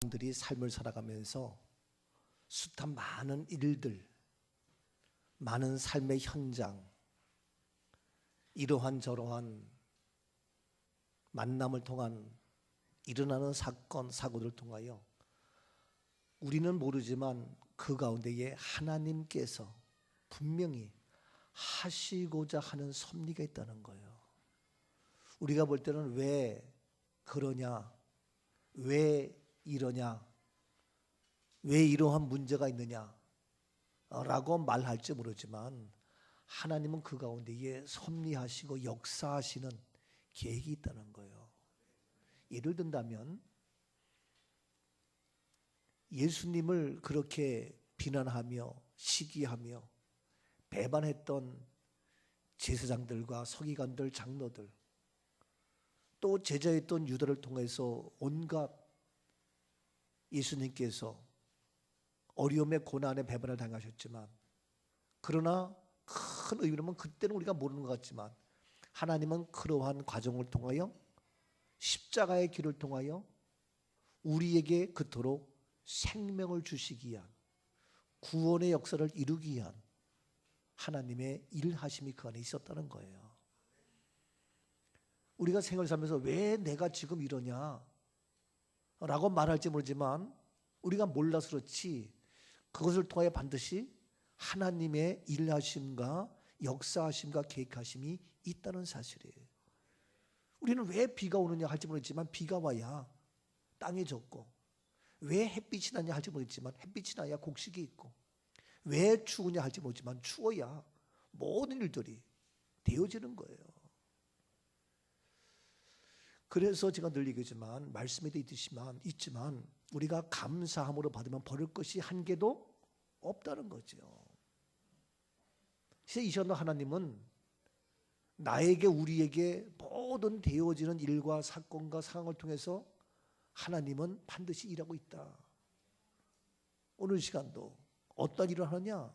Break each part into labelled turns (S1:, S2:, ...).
S1: 들이 삶을 살아가면서 숱한 많은 일들, 많은 삶의 현장, 이러한 저러한 만남을 통한 일어나는 사건, 사고들을 통하여 우리는 모르지만 그 가운데에 하나님께서 분명히 하시고자 하는 섭리가 있다는 거예요. 우리가 볼 때는 왜 그러냐, 왜 이러냐, 왜 이러한 문제가 있느냐 라고 말할지 모르지만 하나님은 그 가운데에 섭리하시고 역사하시는 계획이 있다는 거예요. 예를 든다면 예수님을 그렇게 비난하며 시기하며 배반했던 제사장들과 서기관들, 장로들, 또 제자였던 유다를 통해서 온갖 예수님께서 어려움의 고난의 배반을 당하셨지만, 그러나 큰 의미로는 그때는 우리가 모르는 것 같지만 하나님은 그러한 과정을 통하여 십자가의 길을 통하여 우리에게 그토록 생명을 주시기 위한, 구원의 역사를 이루기 위한 하나님의 일하심이 그 안에 있었다는 거예요. 우리가 생활을 살면서 왜 내가 지금 이러냐 라고 말할지 모르지만 우리가 몰라서 그렇지 그것을 통하여 반드시 하나님의 일하심과 역사하심과 계획하심이 있다는 사실이에요. 우리는 왜 비가 오느냐 할지 모르겠지만 비가 와야 땅이 젖고, 왜 햇빛이 나냐 할지 모르겠지만 햇빛이 나야 곡식이 있고, 왜 추우냐 할지 모르지만 추워야 모든 일들이 되어지는 거예요. 그래서 제가 늘 얘기하지만 말씀에도 있지만 우리가 감사함으로 받으면 버릴 것이 한 개도 없다는 거죠. 그래서 이 시간도 하나님은 나에게, 우리에게 모든 되어지는 일과 사건과 상황을 통해서 하나님은 반드시 일하고 있다. 오늘 시간도 어떤 일을 하느냐?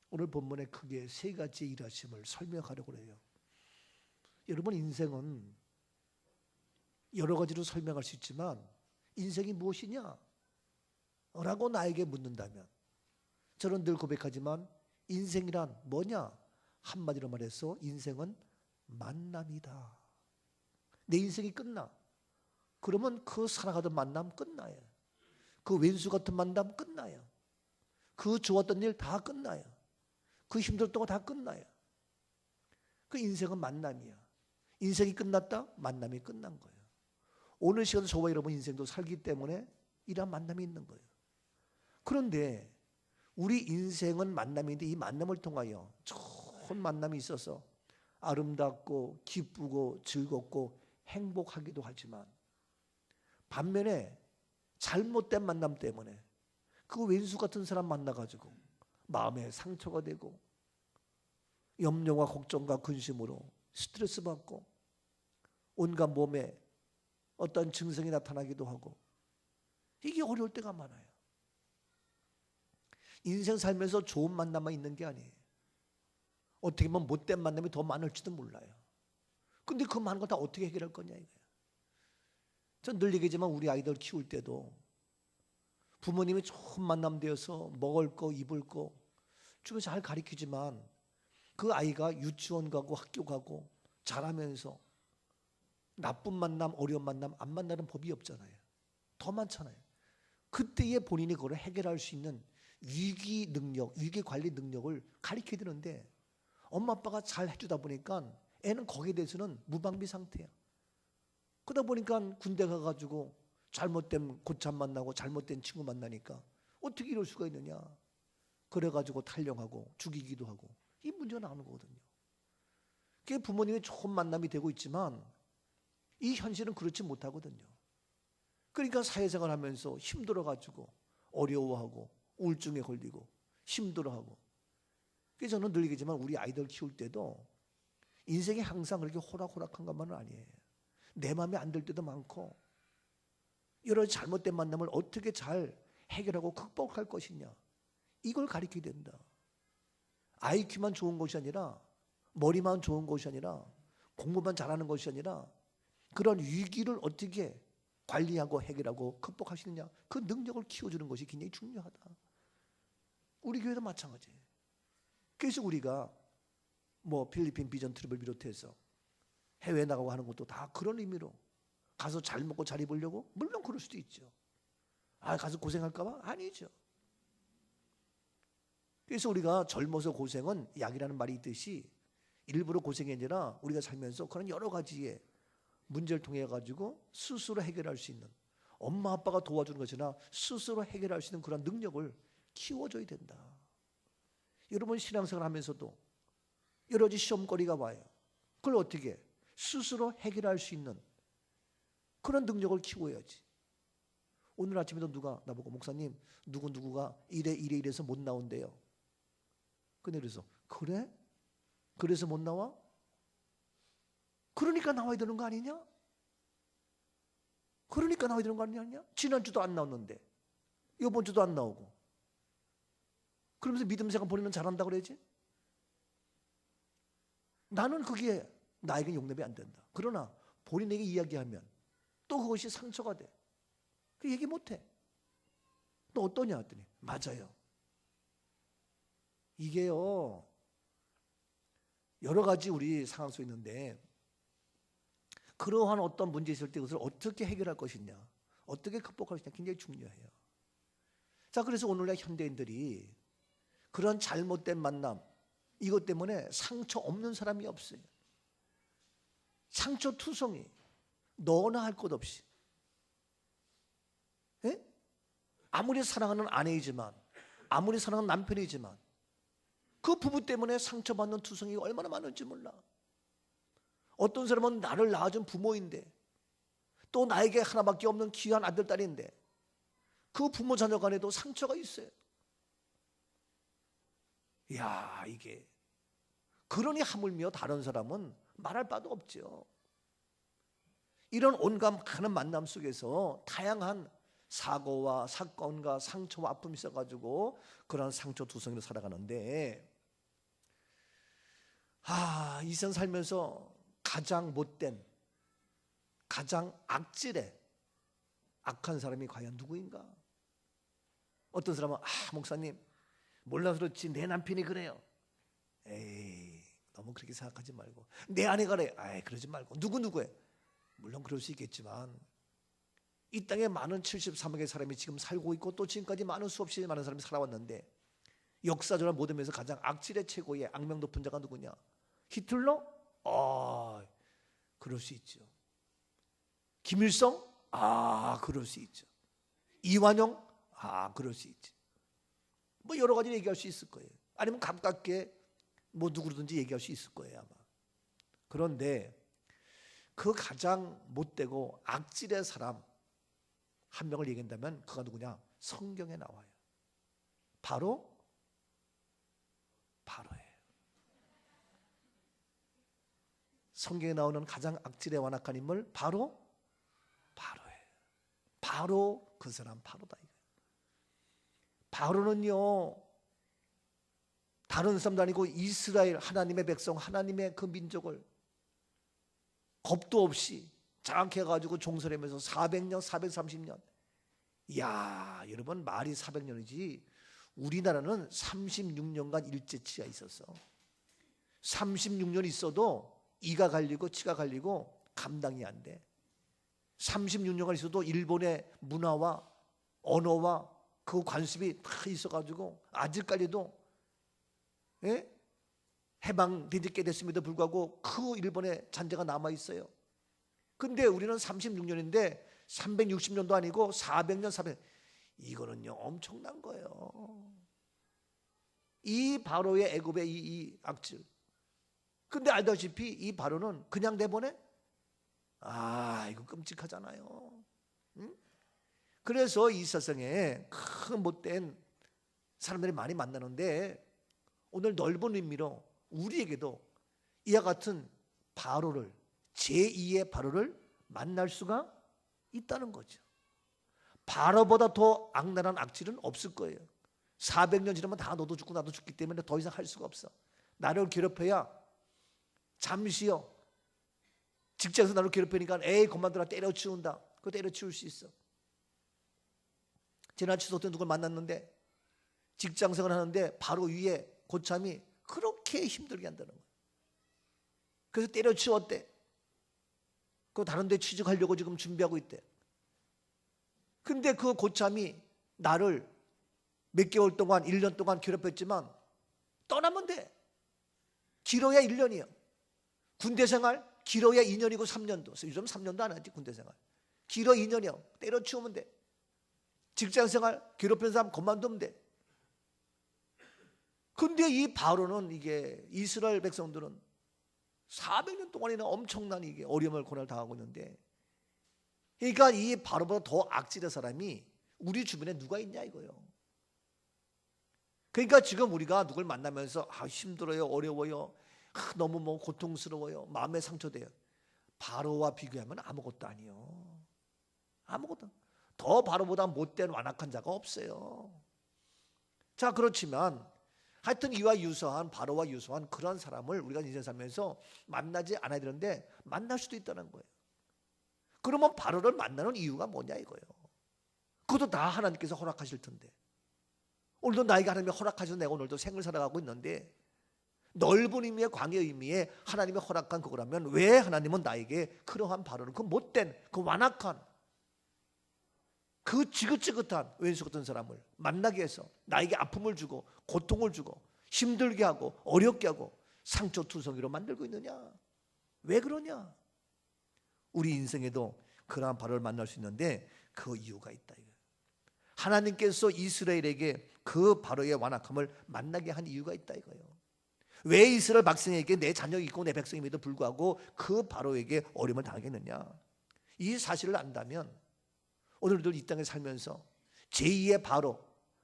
S1: 오늘 본문에 크게 세 가지의 일하심을 설명하려고 해요. 여러분, 인생은 여러 가지로 설명할 수 있지만 인생이 무엇이냐? 라고 나에게 묻는다면 저는 늘 고백하지만 인생이란 뭐냐? 한마디로 말해서 인생은 만남이다. 내 인생이 끝나. 그러면 그 살아가던 만남 끝나요. 그 왼수 같은 만남 끝나요. 그 좋았던 일 다 끝나요. 그 힘들었던 거 다 끝나요. 그 인생은 만남이야. 인생이 끝났다? 만남이 끝난 거예요. 오늘 시간에 저와 여러분 인생도 살기 때문에 이러한 만남이 있는 거예요. 그런데 우리 인생은 만남인데 이 만남을 통하여 좋은 만남이 있어서 아름답고 기쁘고 즐겁고 행복하기도 하지만, 반면에 잘못된 만남 때문에 그 왼수 같은 사람 만나가지고 마음에 상처가 되고 염려와 걱정과 근심으로 스트레스 받고 온갖 몸에 어떤 증상이 나타나기도 하고, 이게 어려울 때가 많아요. 인생 살면서 좋은 만남만 있는 게 아니에요. 어떻게 보면 못된 만남이 더 많을지도 몰라요. 근데 그 많은 걸 다 어떻게 해결할 거냐 이거예요. 전 늘 얘기하지만 우리 아이들 키울 때도 부모님이 좋은 만남 되어서 먹을 거 입을 거 주변에 잘 가르치지만 그 아이가 유치원 가고 학교 가고 자라면서 나쁜 만남, 어려운 만남 안 만나는 법이 없잖아요. 더 많잖아요. 그때에 본인이 그걸 해결할 수 있는 위기 능력, 위기 관리 능력을 가르쳐야 되는데 엄마 아빠가 잘 해주다 보니까 애는 거기에 대해서는 무방비 상태야. 그러다 보니까 군대 가가지고 잘못된 고참 만나고 잘못된 친구 만나니까 어떻게 이럴 수가 있느냐. 그래가지고 탈령하고 죽이기도 하고 이 문제가 나오는 거거든요. 그게 부모님이 좋은 만남이 되고 있지만 이 현실은 그렇지 못하거든요. 그러니까 사회생활 하면서 힘들어가지고 어려워하고 우울증에 걸리고 힘들어하고. 그래서 저는 늘 얘기지만 우리 아이들 키울 때도 인생이 항상 그렇게 호락호락한 것만은 아니에요. 내 마음에 안 들 때도 많고 여러 잘못된 만남을 어떻게 잘 해결하고 극복할 것이냐, 이걸 가르쳐야 된다. IQ만 좋은 것이 아니라, 머리만 좋은 것이 아니라, 공부만 잘하는 것이 아니라 그런 위기를 어떻게 관리하고 해결하고 극복할 수 있느냐, 그 능력을 키워주는 것이 굉장히 중요하다. 우리 교회도 마찬가지예요. 그래서 우리가 뭐 필리핀 비전 트립을 비롯해서 해외에 나가고 하는 것도 다 그런 의미로, 가서 잘 먹고 잘 입으려고? 물론 그럴 수도 있죠. 가서 고생할까 봐? 아니죠. 그래서 우리가 젊어서 고생은 약이라는 말이 있듯이 일부러 고생이 아니라 우리가 살면서 그런 여러 가지의 문제를 통해 가지고 스스로 해결할 수 있는, 엄마 아빠가 도와주는 것이나 스스로 해결할 수 있는 그런 능력을 키워줘야 된다. 여러분 신앙생활 하면서도 여러 가지 시험거리가 와요. 그걸 어떻게 해? 스스로 해결할 수 있는 그런 능력을 키워야지. 오늘 아침에도 누가 나보고 목사님 누구누구가 이래서 못 나온대요. 근데 그래서 그래? 그래서 못 나와? 그러니까 나와야 되는 거 아니냐? 그러니까 나와야 되는 거 아니냐? 지난주도 안 나왔는데 이번 주도 안 나오고 그러면서 믿음 생활 본인은 잘한다고 그러지? 나는 그게 나에게 용납이 안 된다. 그러나 본인에게 이야기하면 또 그것이 상처가 돼. 그 얘기 못해. 너 어떠냐 했더니 맞아요. 이게요 여러 가지 우리 상황 속에 있는데 그러한 어떤 문제 있을 때 그것을 어떻게 해결할 것이냐, 어떻게 극복할 것이냐 굉장히 중요해요. 자, 그래서 오늘날 현대인들이 그런 잘못된 만남, 이것 때문에 상처 없는 사람이 없어요. 상처투성이 너나 할 것 없이, 예? 아무리 사랑하는 아내이지만, 아무리 사랑하는 남편이지만 그 부부 때문에 상처받는 투성이가 얼마나 많은지 몰라. 어떤 사람은 나를 낳아준 부모인데 또 나에게 하나밖에 없는 귀한 아들, 딸인데 그 부모 자녀 간에도 상처가 있어요. 이야, 이게 그러니 하물며 다른 사람은 말할 바도 없죠. 이런 온갖 많은 만남 속에서 다양한 사고와 사건과 상처와 아픔이 있어가지고 그런 상처투성이로 살아가는데, 이 세상 살면서 가장 못된, 가장 악질의 악한 사람이 과연 누구인가? 어떤 사람은 목사님 몰라서 그렇지 내 남편이 그래요. 에이, 너무 그렇게 생각하지 말고. 내 아내가 그래. 그러지 말고. 누구해? 물론 그럴 수 있겠지만 이 땅에 많은 73억의 사람이 지금 살고 있고 또 지금까지 많은 수없이 많은 사람이 살아왔는데 역사적으로 모든 면에서 가장 악질의 최고의 악명 높은 자가 누구냐? 히틀러? 그럴 수 있죠. 김일성? 그럴 수 있죠. 이완용? 그럴 수 있죠. 뭐 여러 가지 얘기할 수 있을 거예요. 아니면 가깝게 뭐 누구든지 얘기할 수 있을 거예요 아마. 그런데 그 가장 못되고 악질의 사람 한 명을 얘기한다면 그가 누구냐? 성경에 나와요. 바로예요. 성경에 나오는 가장 악질의 완악한 인물 바로예요. 바로 그 사람 바로다. 바로는요 다른 사람도 아니고 이스라엘 하나님의 백성, 하나님의 그 민족을 겁도 없이 장악해가지고 종살이면서 400년, 430년. 이야, 여러분 말이 400년이지 우리나라는 36년간 일제치가 있었어. 36년 있어도 이가 갈리고 치가 갈리고 감당이 안 돼. 36년간 있어도 일본의 문화와 언어와 그 관습이 다 있어가지고 아직까지도 해방된 지 꽤 됐음에도 불구하고 그 일본의 잔재가 남아있어요. 근데 우리는 36년인데 360년도 아니고 400년, 400년. 이거는요 엄청난 거예요. 이 바로의 애굽의 이 악질. 근데 알다시피 이 바로는 그냥 내보내? 이거 끔찍하잖아요. 응? 그래서 이 세상에 큰 못된 사람들이 많이 만나는데 오늘 넓은 의미로 우리에게도 이와 같은 바로를, 제2의 바로를 만날 수가 있다는 거죠. 바로보다 더 악랄한 악질은 없을 거예요. 400년 지나면 다 너도 죽고 나도 죽기 때문에 더 이상 할 수가 없어. 나를 괴롭혀야 잠시요. 직장에서 나를 괴롭히니까 그만둬라 때려치운다. 그거 때려치울 수 있어. 지난 추석 때 누굴 만났는데 직장생활 하는데 바로 위에 고참이 그렇게 힘들게 한다는 거야. 그래서 때려치웠대. 그 다른 데 취직하려고 지금 준비하고 있대. 근데 그 고참이 나를 몇 개월 동안 1년 동안 괴롭혔지만 떠나면 돼. 길어야 1년이야. 군대생활 길어야 2년이고 3년도. 요즘 3년도 안 하지 군대생활. 길어 2년이야. 때려치우면 돼. 직장생활 괴롭힌 사람 그만두면 돼. 근데 이 바로는 이게 이스라엘 백성들은 400년 동안이나 엄청난 이게 어려움을 고난을 당하고 있는데, 그러니까 이 바로보다 더 악질의 사람이 우리 주변에 누가 있냐 이거예요. 그러니까 지금 우리가 누굴 만나면서 힘들어요, 어려워요, 너무 뭐 고통스러워요, 마음에 상처돼요. 바로와 비교하면 아무것도 아니요. 아무것도. 더 바로보다 못된 완악한 자가 없어요. 자, 그렇지만 하여튼 이와 유사한, 바로와 유사한 그런 사람을 우리가 인생 살면서 만나지 않아야 되는데 만날 수도 있다는 거예요. 그러면 바로를 만나는 이유가 뭐냐 이거예요. 그것도 다 하나님께서 허락하실 텐데. 오늘도 나에게 하나님이 허락하셔서 내가 오늘도 생을 살아가고 있는데, 넓은 의미의 광의 의미에 하나님이 허락한 그거라면 왜 하나님은 나에게 그러한 바로를, 그 못된, 그 완악한, 그 지긋지긋한 왼수 같은 사람을 만나게 해서 나에게 아픔을 주고 고통을 주고 힘들게 하고 어렵게 하고 상처투성이로 만들고 있느냐? 왜 그러냐? 우리 인생에도 그러한 바로를 만날 수 있는데 그 이유가 있다. 하나님께서 이스라엘에게 그 바로의 완악함을 만나게 한 이유가 있다 이거예요. 왜 이스라엘 백성에게 내 자녀가 있고 내 백성임에도 불구하고 그 바로에게 어려움을 당하겠느냐? 이 사실을 안다면 오늘도 이 땅에 살면서 제2의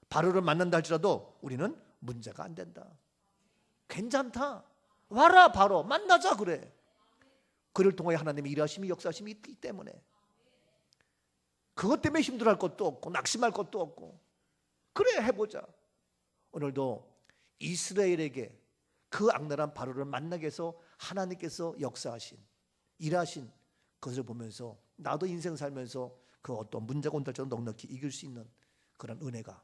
S1: 바로를 만난다 할지라도 우리는 문제가 안 된다. 괜찮다. 와라 바로 만나자 그래. 그를 통하여 하나님의 일하심이 역사하심이 있기 때문에 그것 때문에 힘들어할 것도 없고 낙심할 것도 없고 그래 해보자. 오늘도 이스라엘에게 그 악랄한 바로를 만나게 해서 하나님께서 역사하신 일하신 것을 보면서 나도 인생 살면서 그 어떤 문제가 온다 할지라도 넉넉히 이길 수 있는 그런 은혜가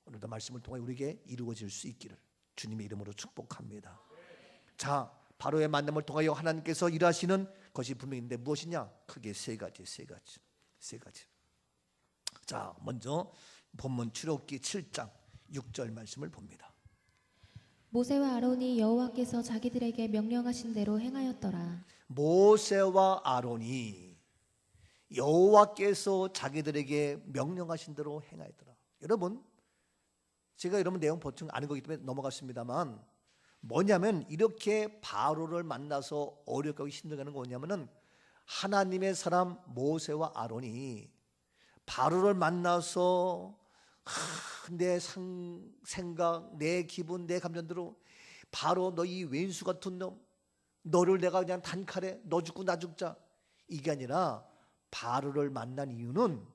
S1: 오늘도 말씀을 통해 우리에게 이루어질 수 있기를 주님의 이름으로 축복합니다. 자, 바로의 만남을 통하여 하나님께서 일하시는 것이 분명히 있는데 무엇이냐? 크게 세 가지. 자, 먼저 본문 출애굽기 7장 6절 말씀을 봅니다.
S2: 모세와 아론이 여호와께서 자기들에게 명령하신 대로 행하였더라.
S1: 모세와 아론이 여호와께서 자기들에게 명령하신 대로 행하였더라. 여러분, 제가 여러분 내용 보충 아는 거기 때문에 넘어갔습니다만 뭐냐면 이렇게 바로를 만나서 어렵게 하고 힘들게 하는 거 뭐냐면은 하나님의 사람 모세와 아론이 바로를 만나서 내 생각, 내 기분, 내 감정대로 바로 너희 왼수 같은 놈, 너를 내가 그냥 단칼에 너 죽고 나 죽자, 이게 아니라 바로를 만난 이유는,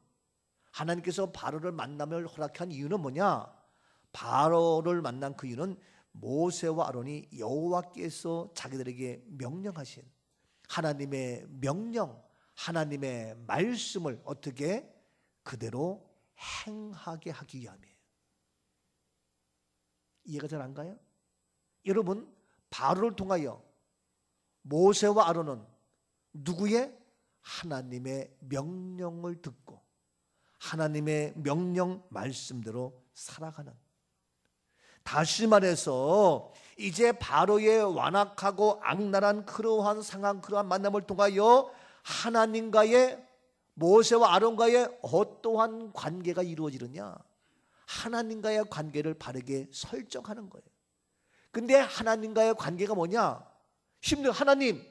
S1: 하나님께서 바로를 만남을 허락한 이유는 뭐냐? 바로를 만난 그 이유는 모세와 아론이 여호와께서 자기들에게 명령하신 하나님의 명령, 하나님의 말씀을 어떻게 그대로 행하게 하기 위함이에요. 이해가 잘 안 가요? 여러분, 바로를 통하여 모세와 아론은 누구의? 하나님의 명령을 듣고 하나님의 명령 말씀대로 살아가는, 다시 말해서 이제 바로의 완악하고 악랄한 그러한 상황, 그러한 만남을 통하여 하나님과의, 모세와 아론과의 어떠한 관계가 이루어지느냐? 하나님과의 관계를 바르게 설정하는 거예요. 근데 하나님과의 관계가 뭐냐? 하나님,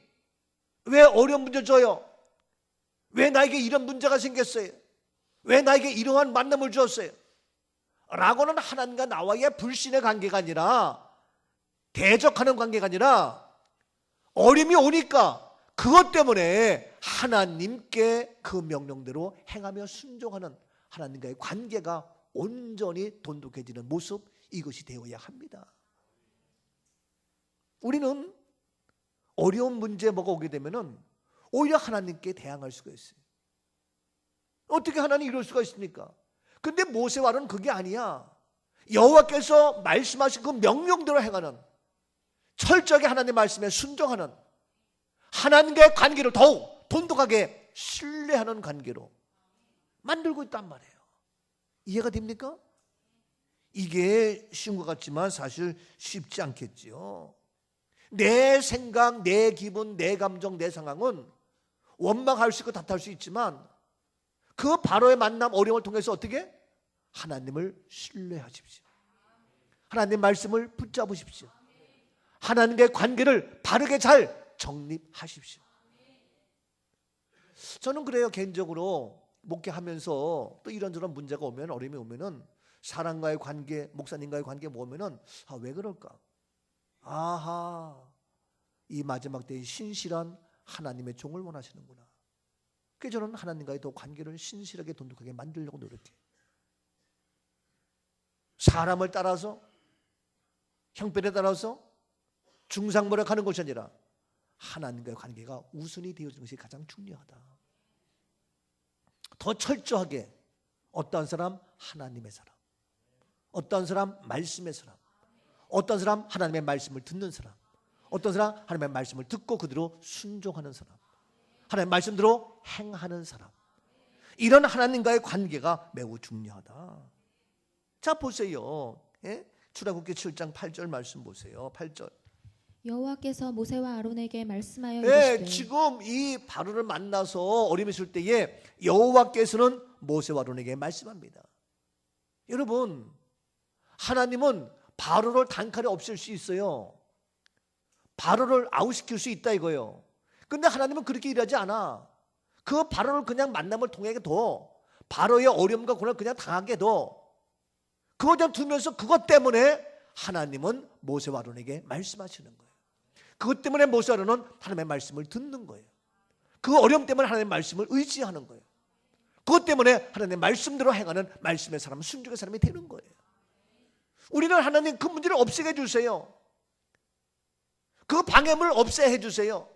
S1: 왜 어려운 문제 줘요? 왜 나에게 이런 문제가 생겼어요? 왜 나에게 이러한 만남을 주었어요? 라고는 하나님과 나와의 불신의 관계가 아니라, 대적하는 관계가 아니라, 어려움이 오니까 그것 때문에 하나님께 그 명령대로 행하며 순종하는 하나님과의 관계가 온전히 돈독해지는 모습, 이것이 되어야 합니다. 우리는 어려운 문제 뭐가 오게 되면은 오히려 하나님께 대항할 수가 있어요. 어떻게 하나님 이럴 수가 있습니까? 근데 모세와 아론은 그게 아니야. 여호와께서 말씀하신 그 명령대로 행하는, 철저하게 하나님의 말씀에 순종하는, 하나님과의 관계를 더욱 돈독하게 신뢰하는 관계로 만들고 있단 말이에요. 이해가 됩니까? 이게 쉬운 것 같지만 사실 쉽지 않겠지요. 내 생각, 내 기분, 내 감정, 내 상황은 원망할 수 있고 탓할 수 있지만 그 바로의 만남, 어려움을 통해서 어떻게? 하나님을 신뢰하십시오. 하나님 말씀을 붙잡으십시오. 하나님과의 관계를 바르게 잘 정립하십시오. 저는 그래요. 개인적으로 목회하면서 또 이런저런 문제가 오면, 어려움이 오면은, 사람과의 관계, 목사님과의 관계 오면은 왜 그럴까? 아하, 이 마지막 때에 신실한 하나님의 종을 원하시는구나. 그래서 저는 하나님과의 더 관계를 신실하게 돈독하게 만들려고 노력해요. 사람을 따라서, 형편에 따라서 중상모략하는 것이 아니라 하나님과의 관계가 우선이 되어지는 것이 가장 중요하다. 더 철저하게 어떠한 사람? 하나님의 사람, 어떠한 사람? 말씀의 사람, 어떤 사람? 하나님의 말씀을 듣는 사람, 어떤 사람? 하나님의 말씀을 듣고 그대로 순종하는 사람, 하나님의 말씀대로 행하는 사람. 이런 하나님과의 관계가 매우 중요하다. 자, 보세요. 출애굽기 7장 8절 말씀 보세요. 8절.
S2: 여호와께서 모세와 아론에게 말씀하여
S1: 네,
S2: 이르시되
S1: 지금 이 바로를 만나서 어려움이 있을 때에 여호와께서는 모세와 아론에게 말씀합니다. 여러분, 하나님은 바로를 단칼에 없앨 수 있어요. 바로를 아웃시킬 수 있다 이거예요. 근데 하나님은 그렇게 일하지 않아. 그 바로를 그냥 만남을 통해 둬. 바로의 어려움과 고난을 그냥 당하게 둬. 그거 그냥 두면서 그것 때문에 하나님은 모세와 아론에게 말씀하시는 거예요. 그것 때문에 모세와 아론은 하나님의 말씀을 듣는 거예요. 그 어려움 때문에 하나님의 말씀을 의지하는 거예요. 그것 때문에 하나님의 말씀대로 행하는 말씀의 사람, 순종의 사람이 되는 거예요. 우리는 하나님 그 문제를 없애게 해주세요. 그 방해물을 없애해 주세요.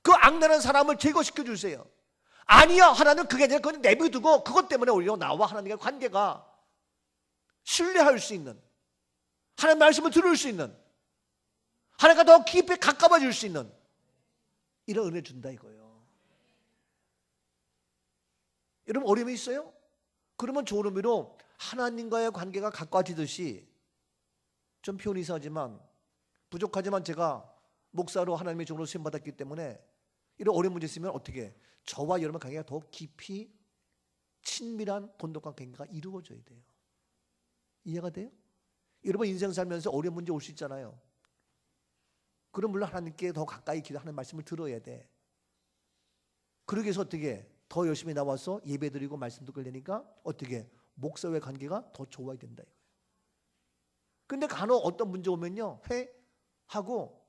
S1: 그 악랄한 사람을 제거시켜 주세요. 아니야, 하나님 그게 아니라 그건 내비두고 그것 때문에 오히려 나와 하나님과의 관계가 신뢰할 수 있는, 하나님의 말씀을 들을 수 있는, 하나님과 더 깊이 가까워질 수 있는 이런 은혜 준다 이거예요. 여러분, 어려움이 있어요? 그러면 좋은 의미로 하나님과의 관계가 가까워지듯이, 좀 표현이 이상하지만 부족하지만 제가 목사로 하나님의 종으로 시험받았기 때문에 이런 어려운 문제 있으면 어떻게, 저와 여러분 관계가 더 깊이 친밀한 돈독한 관계가 이루어져야 돼요. 이해가 돼요? 여러분 인생 살면서 어려운 문제 올 수 있잖아요. 그럼 물론 하나님께 더 가까이 기도하는 말씀을 들어야 돼. 그러기 위해서 어떻게 더 열심히 나와서 예배드리고 말씀 듣고 그러니까 어떻게 목사와의 관계가 더 좋아야 된다 이거예요. 근데 간혹 어떤 문제 오면요, 하고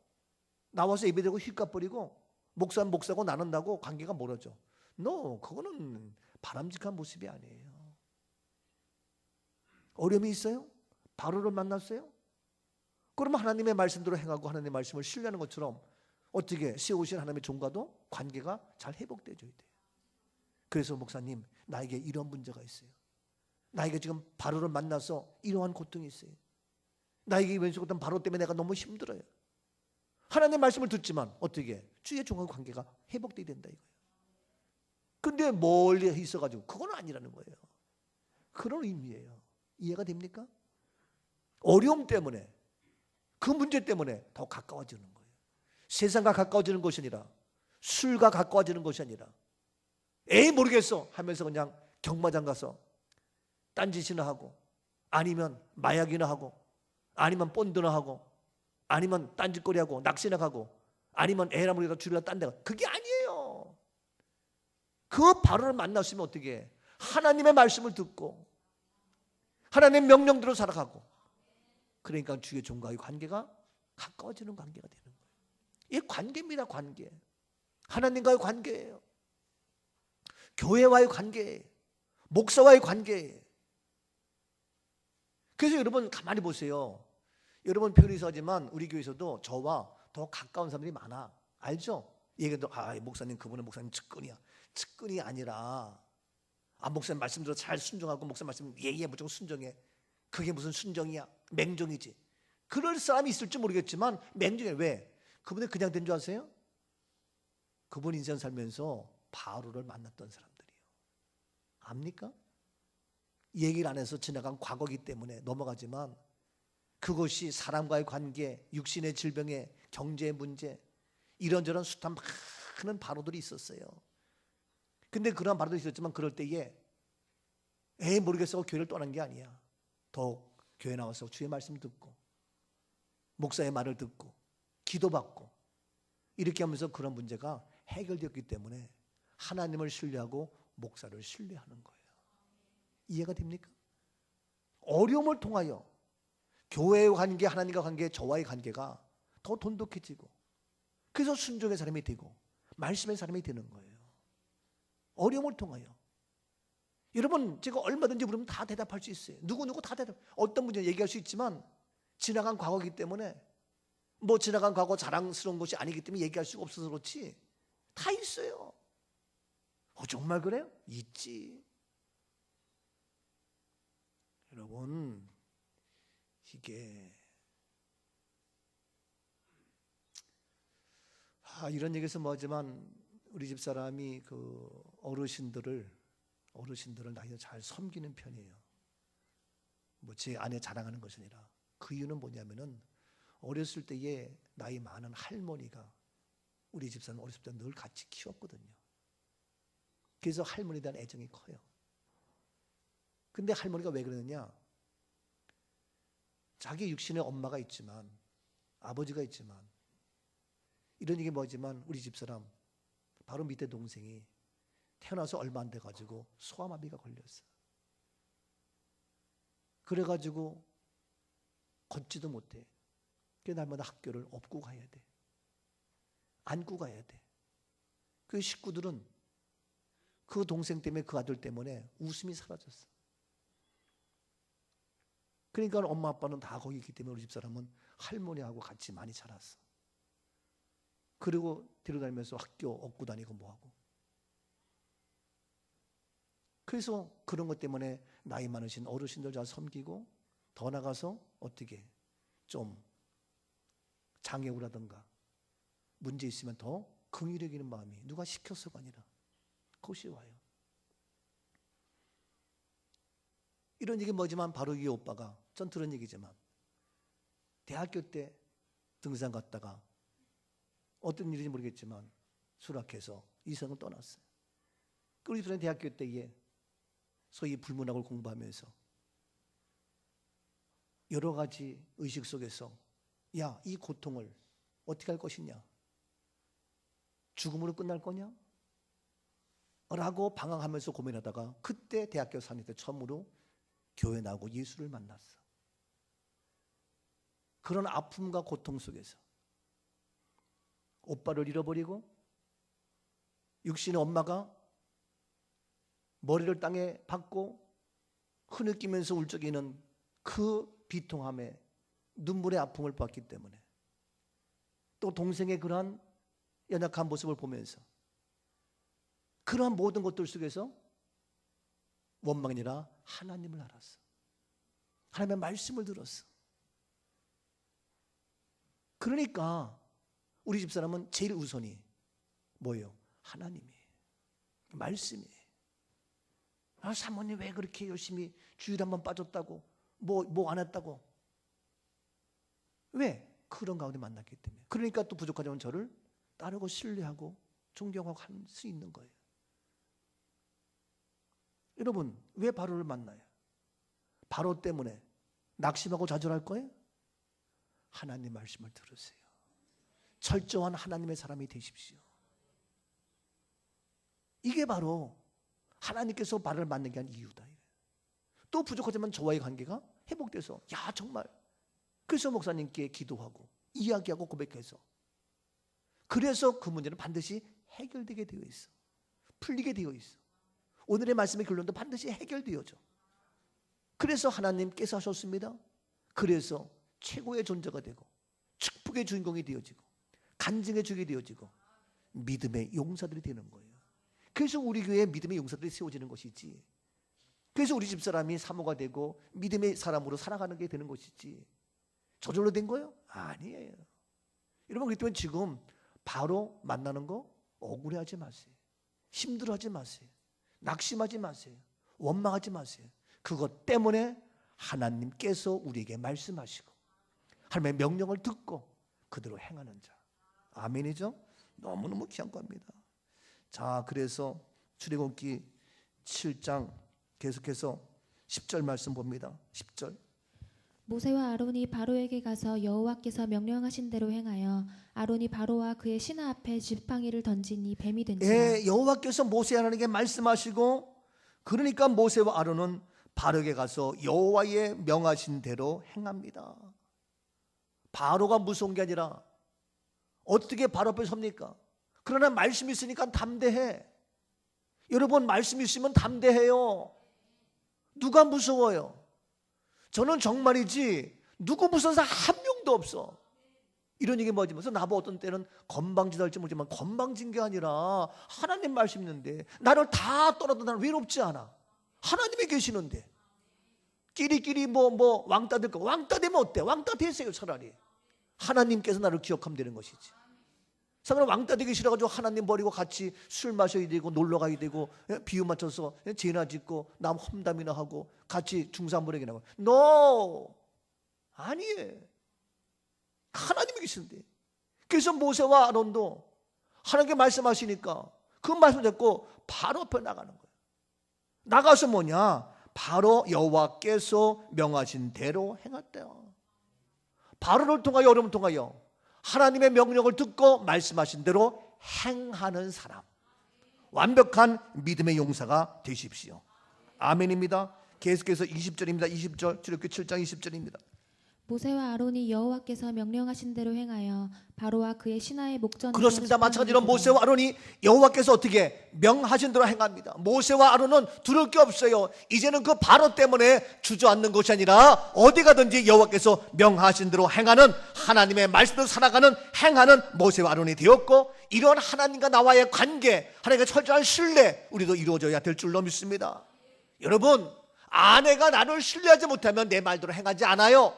S1: 나와서 예배드리고 휘값버리고 목사는 목사고 나는 나고 관계가 멀어져. 그거는 바람직한 모습이 아니에요. 어려움이 있어요? 바로를 만났어요? 그러면 하나님의 말씀대로 행하고 하나님의 말씀을 신뢰하는 것처럼 어떻게 세우신 하나님의 종과도 관계가 잘 회복되어줘야 돼요. 그래서 목사님, 나에게 이런 문제가 있어요. 나에게 지금 바로를 만나서 이러한 고통이 있어요. 나에게 왼쪽 어떤 바로 때문에 내가 너무 힘들어요. 하나님의 말씀을 듣지만 어떻게 주의 종과 관계가 회복돼야 된다 이거예요. 근데 멀리 있어가지고 그건 아니라는 거예요. 그런 의미예요. 이해가 됩니까? 어려움 때문에, 그 문제 때문에 더 가까워지는 거예요. 세상과 가까워지는 것이 아니라, 술과 가까워지는 것이 아니라, 에이 모르겠어 하면서 그냥 경마장 가서 딴짓이나 하고, 아니면 마약이나 하고, 아니면 본드나 하고, 아니면 딴짓거리하고 낚시나 가고, 아니면 애나 모르겠다 줄이나 딴 데가, 그게 아니에요. 그 바로를 만났으면 어떻게 해? 하나님의 말씀을 듣고 하나님의 명령대로 살아가고, 그러니까 주의 종과의 관계가 가까워지는 관계가 되는 거예요. 이 관계입니다. 관계. 하나님과의 관계예요. 교회와의 관계예요. 목사와의 관계예요. 그래서 여러분 가만히 보세요. 여러분 표현이 이상하지만 우리 교회에서도 저와 더 가까운 사람들이 많아. 알죠? 얘기도 목사님 그분은 목사님 측근이야. 측근이 아니라 목사님 말씀대로 잘 순종하고 목사님 말씀 예예 무조건 순종해. 그게 무슨 순종이야? 맹종이지. 그럴 사람이 있을지 모르겠지만 맹종이야. 왜? 그분이 그냥 된 줄 아세요? 그분 인생 살면서 바로를 만났던 사람들이에요. 압니까? 얘기를 안 해서 지나간 과거이기 때문에 넘어가지만 그것이 사람과의 관계, 육신의 질병에 경제의 문제, 이런저런 숱한 많은 바로들이 있었어요. 근데 그런 바로들이 있었지만 그럴 때에 모르겠어 교회를 떠난 게 아니야. 더욱 교회 나와서 주의 말씀 듣고 목사의 말을 듣고 기도받고 이렇게 하면서 그런 문제가 해결되었기 때문에 하나님을 신뢰하고 목사를 신뢰하는 거예요. 이해가 됩니까? 어려움을 통하여 교회의 관계, 하나님과 관계, 저와의 관계가 더 돈독해지고 그래서 순종의 사람이 되고 말씀의 사람이 되는 거예요. 어려움을 통하여. 여러분 제가 얼마든지 물으면 다 대답할 수 있어요. 누구 다 대답. 어떤 문제 얘기할 수 있지만 지나간 과거이기 때문에 뭐 지나간 과거 자랑스러운 것이 아니기 때문에 얘기할 수가 없어서 그렇지 다 있어요. 정말 그래요? 있지. 여러분 이게 이런 얘기해서 뭐하지만 우리 집사람이 그 어르신들을 나이에 잘 섬기는 편이에요. 뭐 제 아내 자랑하는 것이 아니라 그 이유는 뭐냐면은 어렸을 때에 나이 많은 할머니가 우리 집사람 어렸을 때 늘 같이 키웠거든요. 그래서 할머니에 대한 애정이 커요. 근데 할머니가 왜 그러느냐? 자기 육신에 엄마가 있지만 아버지가 있지만 이런 얘기 뭐지만 우리 집사람 바로 밑에 동생이 태어나서 얼마 안 돼가지고 소아마비가 걸렸어. 그래가지고 걷지도 못해. 그 날마다 학교를 업고 가야 돼. 안고 가야 돼. 그 식구들은 그 동생 때문에 그 아들 때문에 웃음이 사라졌어. 그러니까 엄마 아빠는 다 거기 있기 때문에 우리 집사람은 할머니하고 같이 많이 자랐어. 그리고 데려다니면서 학교 업고 다니고 뭐하고. 그래서 그런 것 때문에 나이 많으신 어르신들 잘 섬기고 더 나가서 어떻게 좀 장애우라든가 문제 있으면 더 긍휼히 여기는 마음이 누가 시켜서가 아니라 그것이 와요. 이런 얘기 뭐지만 바로 이 오빠가 전 들은 얘기지만 대학교 때 등산 갔다가 어떤 일인지 모르겠지만 수락해서 이성을 떠났어요. 우리 집사람이 대학교 때에 소위 불문학을 공부하면서 여러 가지 의식 속에서 야, 이 고통을 어떻게 할 것이냐? 죽음으로 끝날 거냐? 라고 방황하면서 고민하다가 그때 대학교 3년 때 처음으로 교회 나오고 예수를 만났어. 그런 아픔과 고통 속에서 오빠를 잃어버리고 육신의 엄마가 머리를 땅에 박고 흐느끼면서 울적이는 그 비통함에 눈물의 아픔을 봤기 때문에 또 동생의 그러한 연약한 모습을 보면서 그러한 모든 것들 속에서 원망이 아니라 하나님을 알았어. 하나님의 말씀을 들었어. 그러니까 우리 집사람은 제일 우선이 뭐예요? 하나님이에요. 말씀이에요. 사모님 왜 그렇게 열심히 주일에 한번 빠졌다고 뭐 안 했다고? 왜? 그런 가운데 만났기 때문에. 그러니까 또 부족하지만 저를 따르고 신뢰하고 존경하고 할 수 있는 거예요. 여러분 왜 바로를 만나요? 바로 때문에 낙심하고 좌절할 거예요? 하나님 말씀을 들으세요. 철저한 하나님의 사람이 되십시오. 이게 바로 하나님께서 바로를 만나게 한 이유다. 또 부족하지만 저와의 관계가 회복돼서 야 정말 그래서 목사님께 기도하고 이야기하고 고백해서 그래서 그 문제는 반드시 해결되게 되어 있어. 풀리게 되어 있어. 오늘의 말씀의 결론도 반드시 해결되어져. 그래서 하나님께서 하셨습니다. 그래서 최고의 존재가 되고 축복의 주인공이 되어지고 간증의 주게 되어지고 믿음의 용사들이 되는 거예요. 그래서 우리 교회에 믿음의 용사들이 세워지는 것이지 그래서 우리 집사람이 사모가 되고 믿음의 사람으로 살아가는 게 되는 것이지 저절로 된 거예요? 아니에요. 여러분, 그렇기 때문에 지금 바로 만나는 거 억울해하지 마세요. 힘들어하지 마세요. 낙심하지 마세요. 원망하지 마세요. 그것 때문에 하나님께서 우리에게 말씀하시고 하나님의 명령을 듣고 그대로 행하는 자. 아멘이죠? 너무너무 귀한 겁니다. 자, 그래서 출애굽기 7장 계속해서 10절 말씀 봅니다. 10절.
S2: 모세와 아론이 바로에게 가서 여호와께서 명령하신 대로 행하여 아론이 바로와 그의 신하 앞에 지팡이를 던지니 뱀이 된지라.
S1: 예, 여호와께서 모세 하나님께 말씀하시고 그러니까 모세와 아론은 바로에게 가서 여호와의 명하신 대로 행합니다. 바로가 무서운 게 아니라 어떻게 바로 앞에 섭니까? 그러나 말씀이 있으니까 담대해. 여러분, 말씀이 있으면 담대해요. 누가 무서워요? 저는 정말이지 누구 무서운 사람 한 명도 없어. 이런 얘기 뭐지? 그래서 나보고 어떤 때는 건방지다 할지 모르지만 건방진 게 아니라 하나님 말씀 있는데 나를 다 떠나도 나는 외롭지 않아. 하나님이 계시는데 끼리끼리 뭐 왕따 될 거. 왕따 되면 어때? 왕따 되세요. 차라리 하나님께서 나를 기억하면 되는 것이지. 사람은 왕따 되기 싫어가지고 하나님 버리고 같이 술 마셔야 되고 놀러 가야 되고 비유 맞춰서 죄나 짓고 남 험담이나 하고 같이 중산부에게나 하고. No! 아니에요. 하나님이 계신데. 그래서 모세와 아론도 하나님께 말씀하시니까 그 말씀 듣고 바로 앞에 나가는 거예요. 나가서 뭐냐? 바로 여호와께서 명하신 대로 행했대요. 바로를 통하여 여러분을 통하여 하나님의 명령을 듣고 말씀하신 대로 행하는 사람, 완벽한 믿음의 용사가 되십시오. 아멘입니다. 계속해서 20절입니다. 20절 출애굽기 7장 20절입니다.
S2: 모세와 아론이 여호와께서 명령하신 대로 행하여 바로와 그의 신하의 목전에
S1: 그렇습니다. 마찬가지로 모세와 아론이 여호와께서 어떻게 명하신 대로 행합니다. 모세와 아론은 두려울 게 없어요. 이제는 그 바로 때문에 주저앉는 것이 아니라 어디 가든지 여호와께서 명하신 대로 행하는 하나님의 말씀대로 살아가는 행하는 모세와 아론이 되었고, 이런 하나님과 나와의 관계, 하나님과 철저한 신뢰 우리도 이루어져야 될 줄로 믿습니다. 여러분, 아내가 나를 신뢰하지 못하면 내 말대로 행하지 않아요.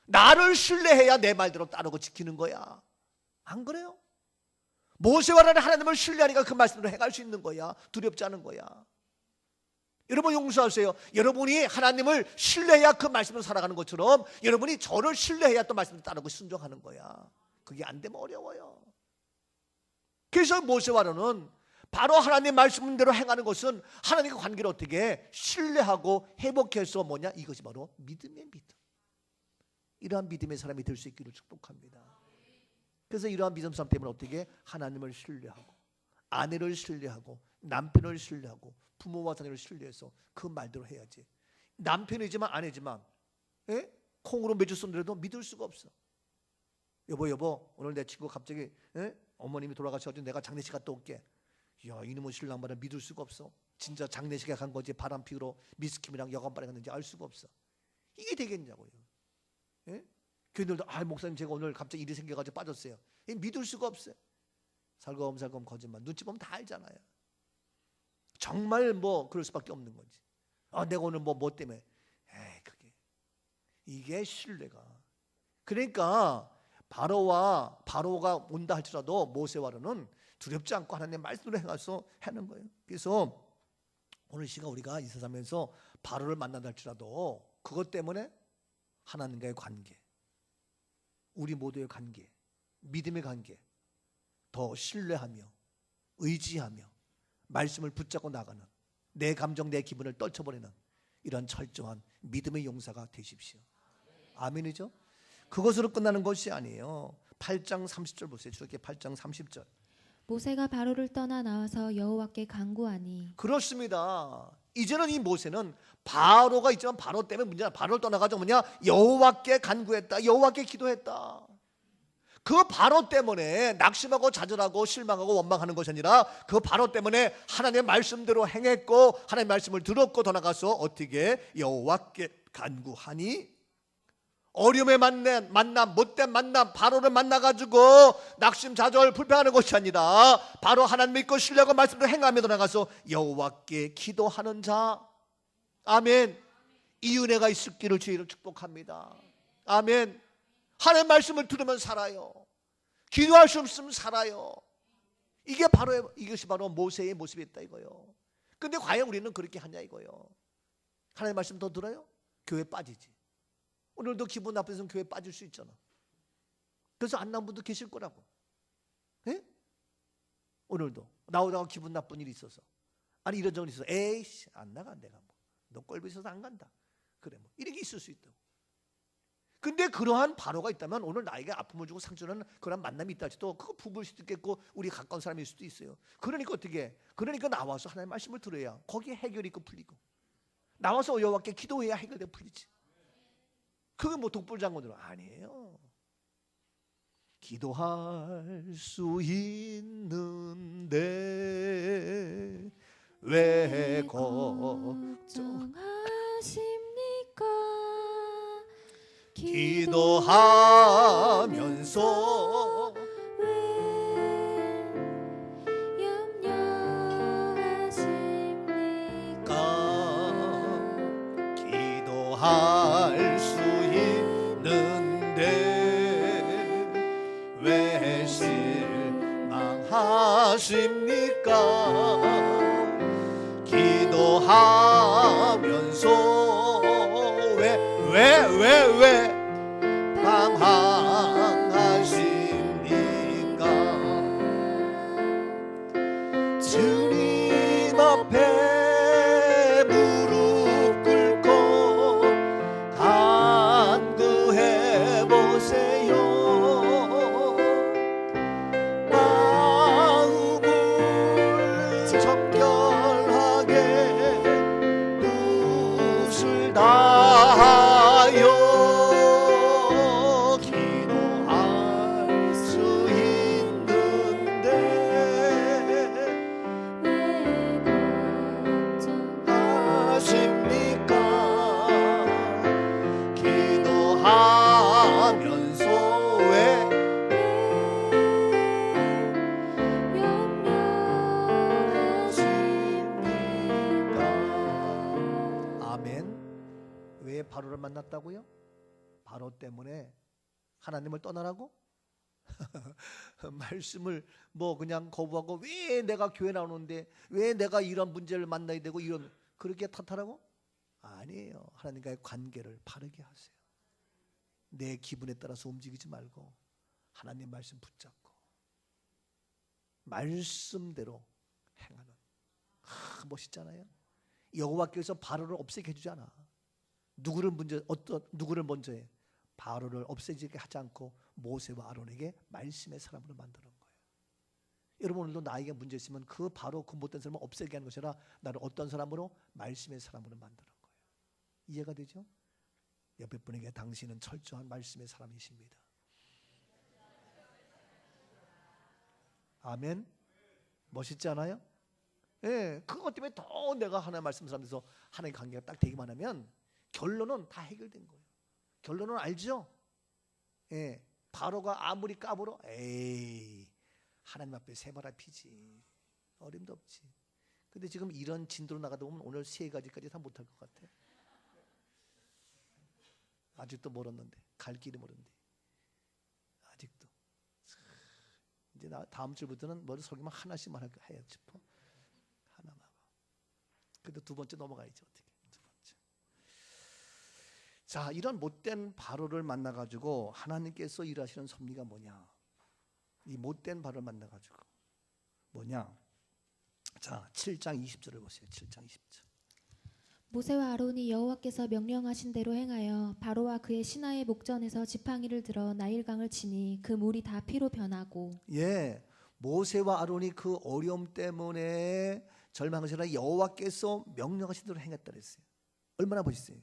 S1: 나를 신뢰해야 내 말대로 따르고 지키는 거야. 안 그래요? 모세와 하나님을 신뢰하니까 그 말씀대로 행할 수 있는 거야. 두렵지 않은 거야. 여러분 용서하세요. 여러분이 하나님을 신뢰해야 그 말씀으로 살아가는 것처럼 여러분이 저를 신뢰해야 또 말씀을 따르고 순종하는 거야. 그게 안 되면 어려워요. 그래서 모세와 아론은 바로 하나님 말씀대로 행하는 것은 하나님과 관계를 어떻게 신뢰하고 회복해서 뭐냐? 이것이 바로 믿음의 믿음. 이러한 믿음의 사람이 될 수 있기를 축복합니다. 그래서 이러한 믿음 사람 때문에 어떻게 하나님을 신뢰하고 아내를 신뢰하고 남편을 신뢰하고 부모와 자녀를 신뢰해서 그 말대로 해야지. 남편이지만 아내지만 콩으로 매주 쏜더라도 믿을 수가 없어. 여보 오늘 내 친구 갑자기 어머님이 돌아가셔가지고 내가 장례식 갔다 올게. 야, 이놈의 신랑 말은 믿을 수가 없어. 진짜 장례식에 간 거지 바람 피우러 미스킴이랑 여관바에 갔는지 알 수가 없어. 이게 되겠냐고요. 교인들도 목사님 제가 오늘 갑자기 일이 생겨가지고 빠졌어요. 믿을 수가 없어요. 살검살검 거짓말. 눈치 보면 다 알잖아요. 정말 그럴 수밖에 없는 거지. 내가 오늘 뭐 때문에. 이게 신뢰가. 그러니까 바로가 온다 할지라도 모세와 아론은 두렵지 않고 하나님의 말씀으로 행해서 하는 거예요. 그래서 오늘 시간 우리가 이 세상에서 바로를 만난다 할지라도 그것 때문에 하나님과의 관계, 우리 모두의 관계, 믿음의 관계 더 신뢰하며 의지하며 말씀을 붙잡고 나가는, 내 감정 내 기분을 떨쳐버리는 이런 철저한 믿음의 용사가 되십시오. 아멘이죠? 그것으로 끝나는 것이 아니에요. 8장 30절 보세요. 출애굽기 8장 30절.
S2: 모세가 바로를 떠나 나와서 여호와께 간구하니.
S1: 그렇습니다. 이제는 이 모세는 바로가 있지만 바로 때문에 문제가 바로를 떠나가지고 여호와께 간구했다. 여호와께 기도했다. 그 바로 때문에 낙심하고 좌절하고 실망하고 원망하는 것이 아니라 그 바로 때문에 하나님의 말씀대로 행했고 하나님의 말씀을 들었고 더 나가서 어떻게 여호와께 간구하니. 어려움에 만남, 못된 만남, 바로를 만나가지고 낙심, 좌절, 불평하는 것이 아니라 바로 하나님 믿고 신뢰하고 말씀대로 행하며 나가서 여호와께 기도하는 자. 아멘. 이 은혜가 있을기를 주의를 축복합니다. 아멘. 하나님의 말씀을 들으면 살아요. 기도할 수 없으면 살아요. 이것이 바로 모세의 모습이었다 이거요. 근데 과연 우리는 그렇게 하냐 이거요. 하나님의 말씀 더 들어요? 교회 빠지지. 오늘도 기분 나쁘면 교회 빠질 수 있잖아. 그래서 안 나온 분도 계실 거라고. 예? 오늘도 나오다가 기분 나쁜 일이 있어서, 아니 이런 적이 있어서, 에이씨 안 나가 내가 뭐 너 꼴비 있어서 안 간다. 그래 뭐 이런 게 있을 수 있다고. 근데 그러한 바로가 있다면 오늘 나에게 아픔을 주고 상처는 그런 만남이 있다 할지도 그거 부부일 수도 있겠고 우리 가까운 사람일 수도 있어요. 그러니까 어떻게? 그러니까 나와서 하나님의 말씀을 들어야 거기에 해결이 있고 풀리고, 나와서 여호와께 기도해야 해결되고 풀리지. 그게 뭐 독불장군으로 아니에요. 기도할 수 있는데 왜 걱정하십니까? 기도하면서
S2: 왜 염려하십니까?
S1: 기도할 수 있는데 왜 실망하십니까? 기도하면서 왜 방황하십니까? 주님 앞에 무릎 꿇고 간구해 보세요. 마음을 정결하게 뜻을 다하여 기도할 수 있는데 하십니까? 기도하면서 왜 아멘. 왜 바로를 만났다고요? 바로 때문에 하나님을 떠나라고? 말씀을 뭐 그냥 거부하고 왜 내가 교회 나오는데 왜 내가 이런 문제를 만나야 되고 이런 그렇게 탓하라고? 아니에요. 하나님과의 관계를 바르게 하세요. 내 기분에 따라서 움직이지 말고 하나님 말씀 붙잡고 말씀대로 행하는. 멋있잖아요. 여호와께서 바로를 없애게 해주지 않아. 누구를 먼저 해? 바로를 없애지게 하지 않고 모세와 아론에게 말씀의 사람으로 만드는 거예요. 여러분 오늘도 나에게 문제 있으면 그 바로 그 못된 사람을 없애게 하는 것이 아니라 나를 어떤 사람으로? 말씀의 사람으로 만드는 거예요. 이해가 되죠? 옆에 분에게 당신은 철저한 말씀의 사람이십니다. 아멘. 멋있지 않아요? 예, 그것 때문에 더 내가 하나님 말씀 사람에서 하나님 관계가 딱 되기만 하면 결론은 다 해결된 거예요. 결론은 알죠? 예, 바로가 아무리 까불어, 에이 하나님 앞에 새바라 피지. 어림도 없지. 근데 지금 이런 진도로 나가다 보면 오늘 3가지까지 다 못할 것 같아. 아직도 멀었는데, 갈 길이 멀은데 아직도. 이제 다음 주부터는 머리 설교만 하나씩만 해야 싶어. 하나만. 그래도 2번째 넘어가야지 어떻게? 2번째. 자, 이런 못된 바로를 만나가지고 하나님께서 일하시는 섭리가 뭐냐? 이 못된 바로를 만나가지고 뭐냐? 자, 7장 20절을 보세요. 7장 20절.
S2: 모세와 아론이 여호와께서 명령하신 대로 행하여 바로와 그의 신하의 목전에서 지팡이를 들어 나일강을 치니 그 물이 다 피로 변하고.
S1: 예, 모세와 아론이 그 어려움 때문에 절망하시라 여호와께서 명령하신 대로 행했다 그랬어요. 얼마나 멋있어요.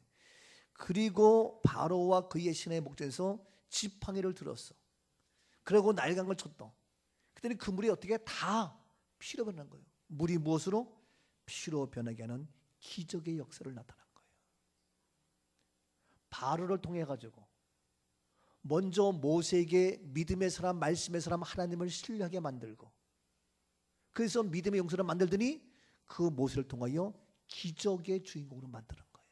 S1: 그리고 바로와 그의 신하의 목전에서 지팡이를 들었어. 그리고 나일강을 쳤다. 그랬더니 그 물이 어떻게 다 피로 변한 거예요. 물이 무엇으로? 피로 변하게 하는 기적의 역사를 나타난 거예요. 바로를 통해 가지고 먼저 모세에게 믿음의 사람, 말씀의 사람, 하나님을 신뢰하게 만들고, 그래서 믿음의 용사를 만들더니 그 모세를 통하여 기적의 주인공으로 만드는 거예요.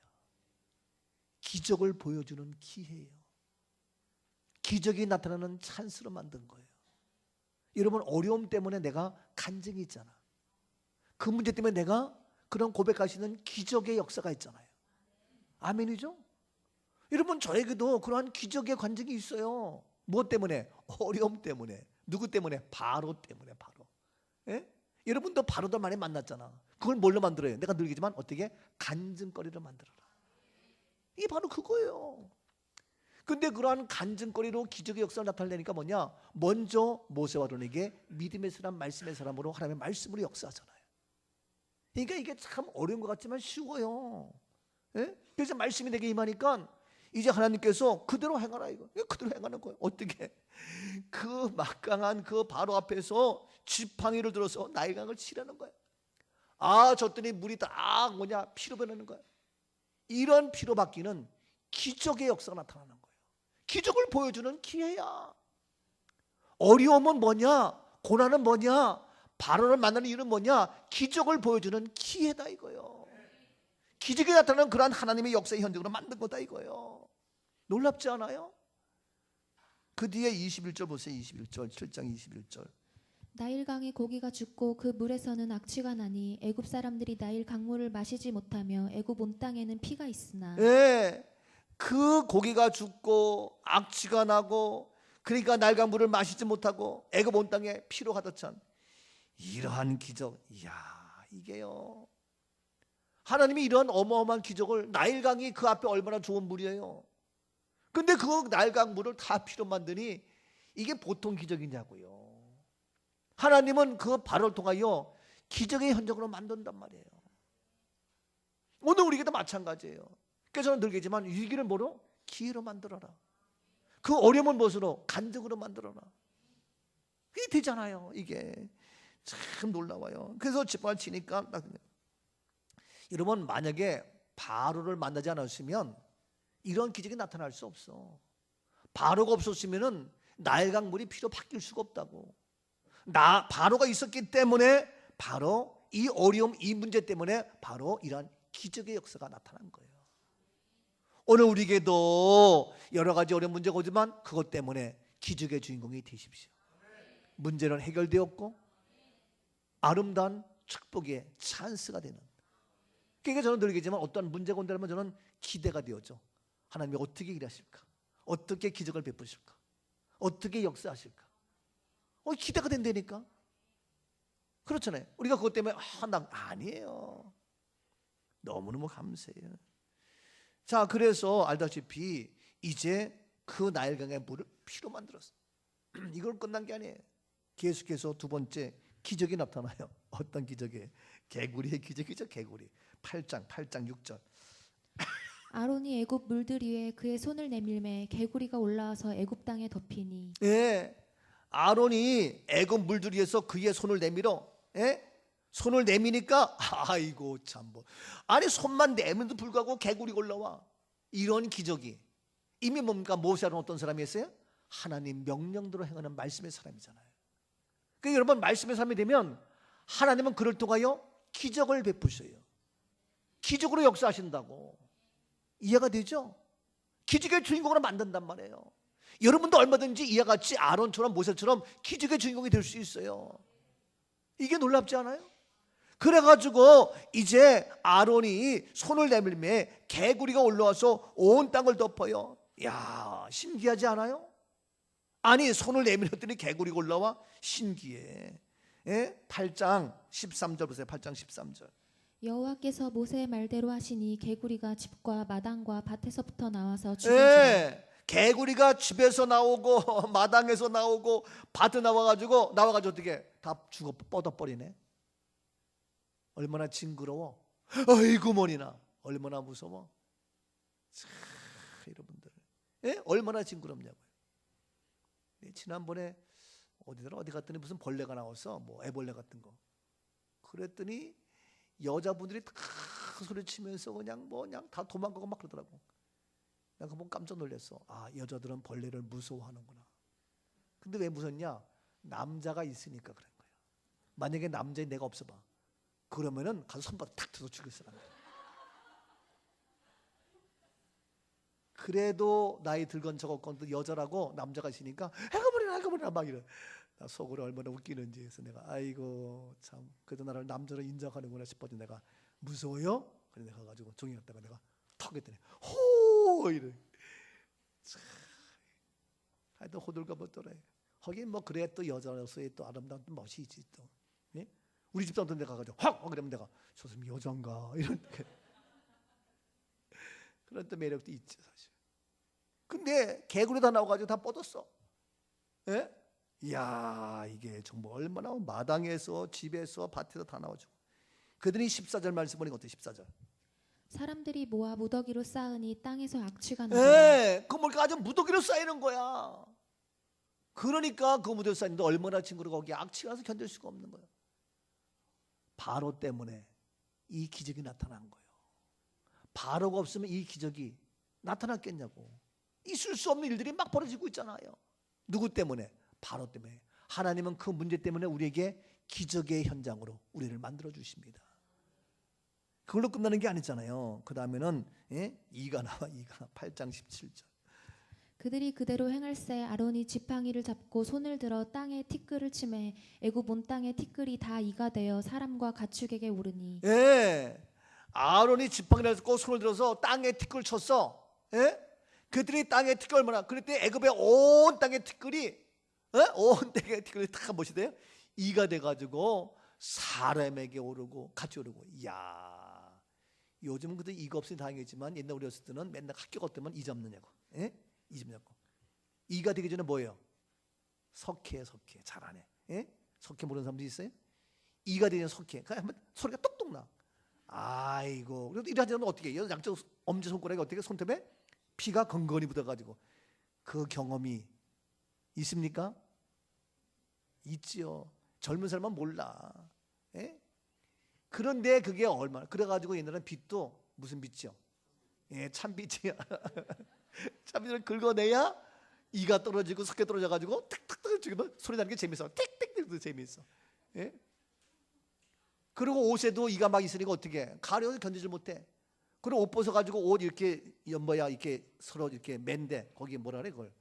S1: 기적을 보여주는 기회예요. 기적이 나타나는 찬스로 만든 거예요. 여러분, 어려움 때문에 내가 간증이 있잖아. 그 문제 때문에 내가 그런 고백할 수 있는 기적의 역사가 있잖아요. 아멘이죠? 여러분, 저에게도 그러한 기적의 간증이 있어요. 무엇 때문에? 어려움 때문에. 누구 때문에? 바로 때문에. 바로. 예? 여러분도 바로들 많이 만났잖아. 그걸 뭘로 만들어요? 내가 늘 얘기지만 어떻게? 간증거리로 만들어라. 이게 바로 그거예요. 근데 그러한 간증거리로 기적의 역사를 나타내니까 뭐냐? 먼저 모세와 아론에게 믿음의 사람, 말씀의 사람으로 하나님의 말씀으로 역사하잖아요. 그러니까 이게 참 어려운 것 같지만 쉬워요. 예? 그래서 말씀이 내게 임하니까 이제 하나님께서 그대로 행하라 이거. 그대로 행하는 거예요. 어떻게? 그 막강한 그 바로 앞에서 지팡이를 들어서 나일강을 치라는 거예요. 아, 줬더니 물이 다 뭐냐? 피로 변하는 거예요. 이런 피로 바뀌는 기적의 역사가 나타나는 거예요. 기적을 보여주는 기회야. 어려움은 뭐냐? 고난은 뭐냐? 바로를 만나는 이유는 뭐냐? 기적을 보여주는 기회다 이거예요. 기적이 나타나는 그러한 하나님의 역사의 현장으로 만든 거다 이거예요. 놀랍지 않아요? 그 뒤에 21절 보세요. 21절 7장 21절.
S2: 나일강의 고기가 죽고 그 물에서는 악취가 나니 애굽 사람들이 나일 강물을 마시지 못하며 애굽 온 땅에는 피가 있으나.
S1: 예, 그 고기가 죽고 악취가 나고 그러니까 나일강물을 마시지 못하고 애굽 온 땅에 피로 가득 찬 이러한 기적. 이야, 이게요. 하나님이 이런 어마어마한 기적을, 나일강이 그 앞에 얼마나 좋은 물이에요. 근데 그 나일강 물을 다 피로 만드니 이게 보통 기적이냐고요. 하나님은 그 바로를 통하여 기적의 현장으로 만든단 말이에요. 오늘 우리에게도 마찬가지예요. 그래서 저는 늘 얘기하지만 위기를 뭐로? 기회로 만들어라. 그 어려움은 무엇으로? 간증으로 만들어라. 이게 되잖아요. 이게 참 놀라워요. 그래서 지팡이 치니까 여러분, 만약에 바로를 만나지 않았으면 이런 기적이 나타날 수 없어. 바로가 없었으면 나일강 물이 피로 바뀔 수가 없다고. 바로가 있었기 때문에 바로 이 어려움, 이 문제 때문에 바로 이러한 기적의 역사가 나타난 거예요. 오늘 우리에게도 여러 가지 어려운 문제가 오지만 그것 때문에 기적의 주인공이 되십시오. 문제는 해결되었고 아름다운 축복의 찬스가 되는. 그러니까 저는 늘 얘기하지만 어떠한 문제가 온다면 저는 기대가 되어져. 하나님이 어떻게 일하실까? 어떻게 기적을 베푸실까? 어떻게 역사하실까? 기대가 된다니까. 그렇잖아요. 우리가 그것 때문에 아니에요. 너무너무 감사해요. 자, 그래서 알다시피 이제 그 나일강의 물을 피로 만들었어. 이걸 끝난 게 아니에요. 계속해서 두 번째 기적이 나타나요. 어떤 기적이? 개구리의 기적이죠. 개구리. 8장 6절.
S2: 아론이 애굽 물들 위에 그의 손을 내밀매 개구리가 올라와서 애굽 땅에 덮이니.
S1: 예, 아론이 애굽 물들 위에서 그의 손을 내밀어. 예? 손을 내미니까 아이고 참 뭐. 아니 손만 내면도 불구하고 개구리가 올라와. 이런 기적이 이미 뭡니까? 모세는 어떤 사람이었어요? 하나님 명령대로 행하는 말씀의 사람이잖아요. 그러니까 여러분, 말씀의 사람이 되면 하나님은 그를 통하여 기적을 베푸셔요. 기적으로 역사하신다고. 이해가 되죠? 기적의 주인공으로 만든단 말이에요. 여러분도 얼마든지 이와 같이 아론처럼 모세처럼 기적의 주인공이 될 수 있어요. 이게 놀랍지 않아요? 그래가지고 이제 아론이 손을 내밀매 개구리가 올라와서 온 땅을 덮어요. 야, 신기하지 않아요? 아니 손을 내밀었더니 개구리가 올라와. 신기해. 예? 8장 13절 보세요. 8장 13절.
S2: 여호와께서 모세의 말대로 하시니 개구리가 집과 마당과 밭에서부터 나와서 죽은지라.
S1: 예, 개구리가 집에서 나오고 마당에서 나오고 밭에 나와가지고 어떻게 다 죽어 뻗어버리네. 얼마나 징그러워. 아이고 머니나 얼마나 무서워. 참, 여러분들, 예? 얼마나 징그럽냐고요. 지난번에 어디 갔더니 무슨 벌레가 나와서 뭐 애벌레 같은 거. 그랬더니 여자분들이 큰 소리 치면서 그냥 다 도망가고 막 그러더라고. 내가 그거 보고 깜짝 놀랐어. 아, 여자들은 벌레를 무서워하는구나. 근데 왜 무섭냐? 남자가 있으니까 그런 거야. 만약에 남자인 내가 없어봐. 그러면은 가서 손바닥 탁 쳐서 죽일 사람. 그래도 나이 들건 저건 또 여자라고 남자가 있으니까 해가버리라 막 이래. 나 속으로 얼마나 웃기는지. 해서 내가 아이고 참 그래도 나를 남자로 인정하는구나 싶어서 내가 무서워요? 그래 내가 가지고 종이 갖다가 내가 턱 했더니 호 이래. 하여튼 호들갑을 하긴 뭐 그래 또 여자로서의 또 아름다운 또 멋이 있지 또. 예? 우리 집사람도 내가 가지고 확 그러면 내가 저 사람 여잔가 이런 그런 또 매력도 있지 사실. 근데 개구리 다 나와가지고 다 뻗었어. 예? 이야 이게 정말 얼마나 마당에서 집에서 밭에서 다 나와주고. 그들이 14절 말씀 보니까 어때? 14절.
S2: 사람들이 모아 무더기로 쌓으니 땅에서 악취가 나더라.
S1: 예, 그 뭐가 아주 무더기로 쌓이는 거야. 그러니까 그 무더기로 쌓이는데 얼마나 친구가 거기 악취가 나서 견딜 수가 없는 거야. 바로 때문에 이 기적이 나타난 거예요. 바로가 없으면 이 기적이 나타났겠냐고. 있을 수 없는 일들이 막 벌어지고 있잖아요. 누구 때문에? 바로 때문에. 하나님은 그 문제 때문에 우리에게 기적의 현장으로 우리를 만들어 주십니다. 그걸로 끝나는 게 아니잖아요. 그 다음에는 이가 나와. 8장 17절.
S2: 그들이 그대로 행할새 아론이 지팡이를 잡고 손을 들어 땅에 티끌을 치매 애굽 온 땅의 티끌이 다 이가 되어 사람과 가축에게 오르니.
S1: 예, 아론이 지팡이를 잡고 손을 들어서 땅에 티끌을 쳤어. 예? 그들이 땅에 티끌 얼마나 그랬더니 애굽의 온 땅의 티끌이 온 땅의 티끌이 다 무엇이 돼요? 이가 돼가지고 사람에게 오르고 같이 오르고. 이야 요즘은 그래도 이가 없으니 다행이지만 옛날 우리 어렸을 때는 맨날 학교 갔더만 이 잡느냐고. 예? 이 잡냐고. 이가 되기 전에 뭐예요? 석회 잘하네. 예? 석회 모르는 사람도 있어요? 이가 되기 전에 석회. 한번 소리가 똑똑 나. 아이고 그래도 이러지 않으면 어떻게 해요? 양쪽 엄지손가락에 어떻게 손톱에 피가 건건히 묻어가지고. 그 경험이 있습니까? 있지요. 젊은 사람은 몰라. 예? 그런데 그게 얼마나 그래가지고 옛날에는 빛도 무슨 빛이요? 예, 참빛이야. 참빛을 긁어내야 이가 떨어지고 석회 떨어져가지고 탁탁탁 죽이면 소리 나는 게 재밌어. 틱틱틱도 재밌어. 예? 그리고 옷에도 이가 막 있으니까 어떻게 가려서 견디질 못해. 그리고 옷 벗어가지고 옷 이렇게 연보야 이렇게 서로 이렇게 맨데 거기 뭐라 그래 그걸.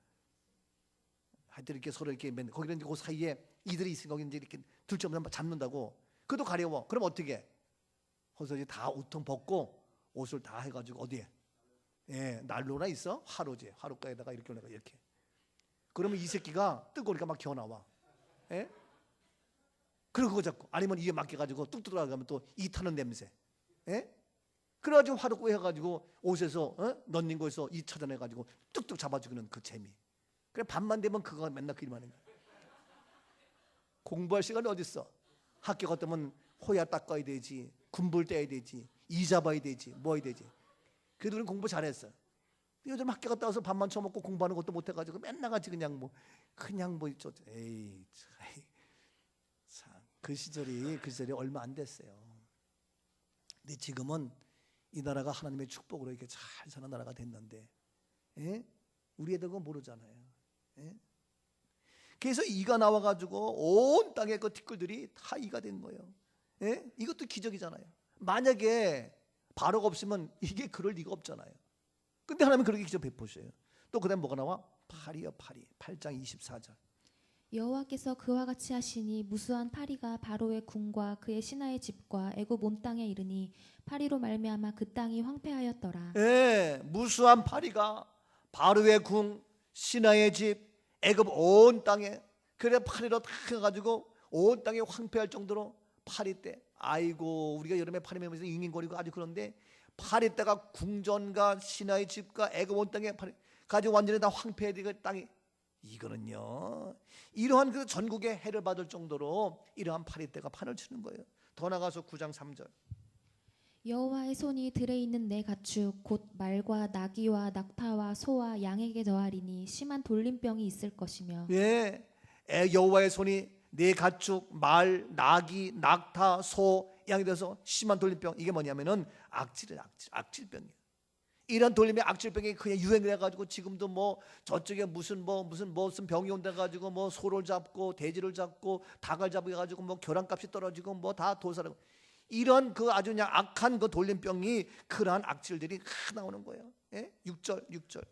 S1: 하여튼 이렇게 서로 이렇게 맨 거기는 그 사이에 이들이 있으니까 거기 이제 이렇게 둘째보다 잡는다고. 그것도 가려워. 그럼 어떻게? 거기서 이제 다 옷통 벗고 옷을 다 해가지고 어디에? 예, 난로나 있어? 화로지. 화로가에다가 이렇게 올라가 이렇게. 그러면 이 새끼가 뜨거우니까 막 기어나와. 예? 그리고 그거 잡고 아니면 이에 맡겨가지고 뚝뚝 들어가면 또 이 타는 냄새. 예? 그래가지고 화로 해가지고 옷에서 넣는 거에서 이 찾아내가지고 뚝뚝 잡아주는 그 재미. 그래 밤만 되면 그거 맨날 그 일만 하는 거야. 공부할 시간이 어디 있어? 학교 갔다면 호야 닦아야 되지, 군불 떼야 되지, 이 잡아야 되지, 뭐 해야 되지. 그래도 우리는 공부 잘했어. 요즘 학교 갔다 와서 밥만 처먹고 공부하는 것도 못해가지고 맨날 같이 그냥 뭐 에이 참 그 시절이 얼마 안 됐어요. 근데 지금은 이 나라가 하나님의 축복으로 이렇게 잘 사는 나라가 됐는데, 예? 우리 애들 그거 모르잖아요. 예? 그래서 이가 나와가지고 온 땅의 그 티끌들이 다 이가 된 거예요. 예? 이것도 기적이잖아요. 만약에 바로가 없으면 이게 그럴 리가 없잖아요. 근데 하나님은 그렇게 기적 베푸셔요. 또 그다음 뭐가 나와? 파리요 파리. 8장 24절.
S2: 여호와께서 그와 같이 하시니 무수한 파리가 바로의 궁과 그의 신하의 집과 애굽 온 땅에 이르니 파리로 말미암아 그 땅이 황폐하였더라.
S1: 예, 무수한 파리가 바로의 궁, 신하의 집, 애굽 온 땅에 그래 파리로 다 해가지고 온 땅이 황폐할 정도로 파리 때. 아이고 우리가 여름에 파리 매면서 잉잉거리고 아주 그런데 파리 때가 궁전과 신하의 집과 애굽 온 땅에 파리 가지고 완전히 다 황폐되고 땅이. 이거는요 이러한 그 전국에 해를 받을 정도로 이러한 파리 때가 판을 치는 거예요. 더 나가서 9장 3절.
S2: 여호와의 손이 들에 있는 내 가축 곧 말과 나귀와 낙타와 소와 양에게 더하리니 심한 돌림병이 있을 것이며.
S1: 예, 여호와의 손이 내 가축 말 나귀 낙타 소 양에 대해서 심한 돌림병. 이게 뭐냐면은 악질병이에요. 이런 돌림의 악질병이 그냥 유행을 해가지고 지금도 뭐 저쪽에 무슨 병이 온다 가지고 뭐 소를 잡고 돼지를 잡고 닭을 잡고 해가지고 뭐 교란값이 떨어지고 뭐 다 도살하고 이런 그 아주 그냥 악한 그 돌림병이 그러한 악질들이 나오는 거예요. 6절 6절.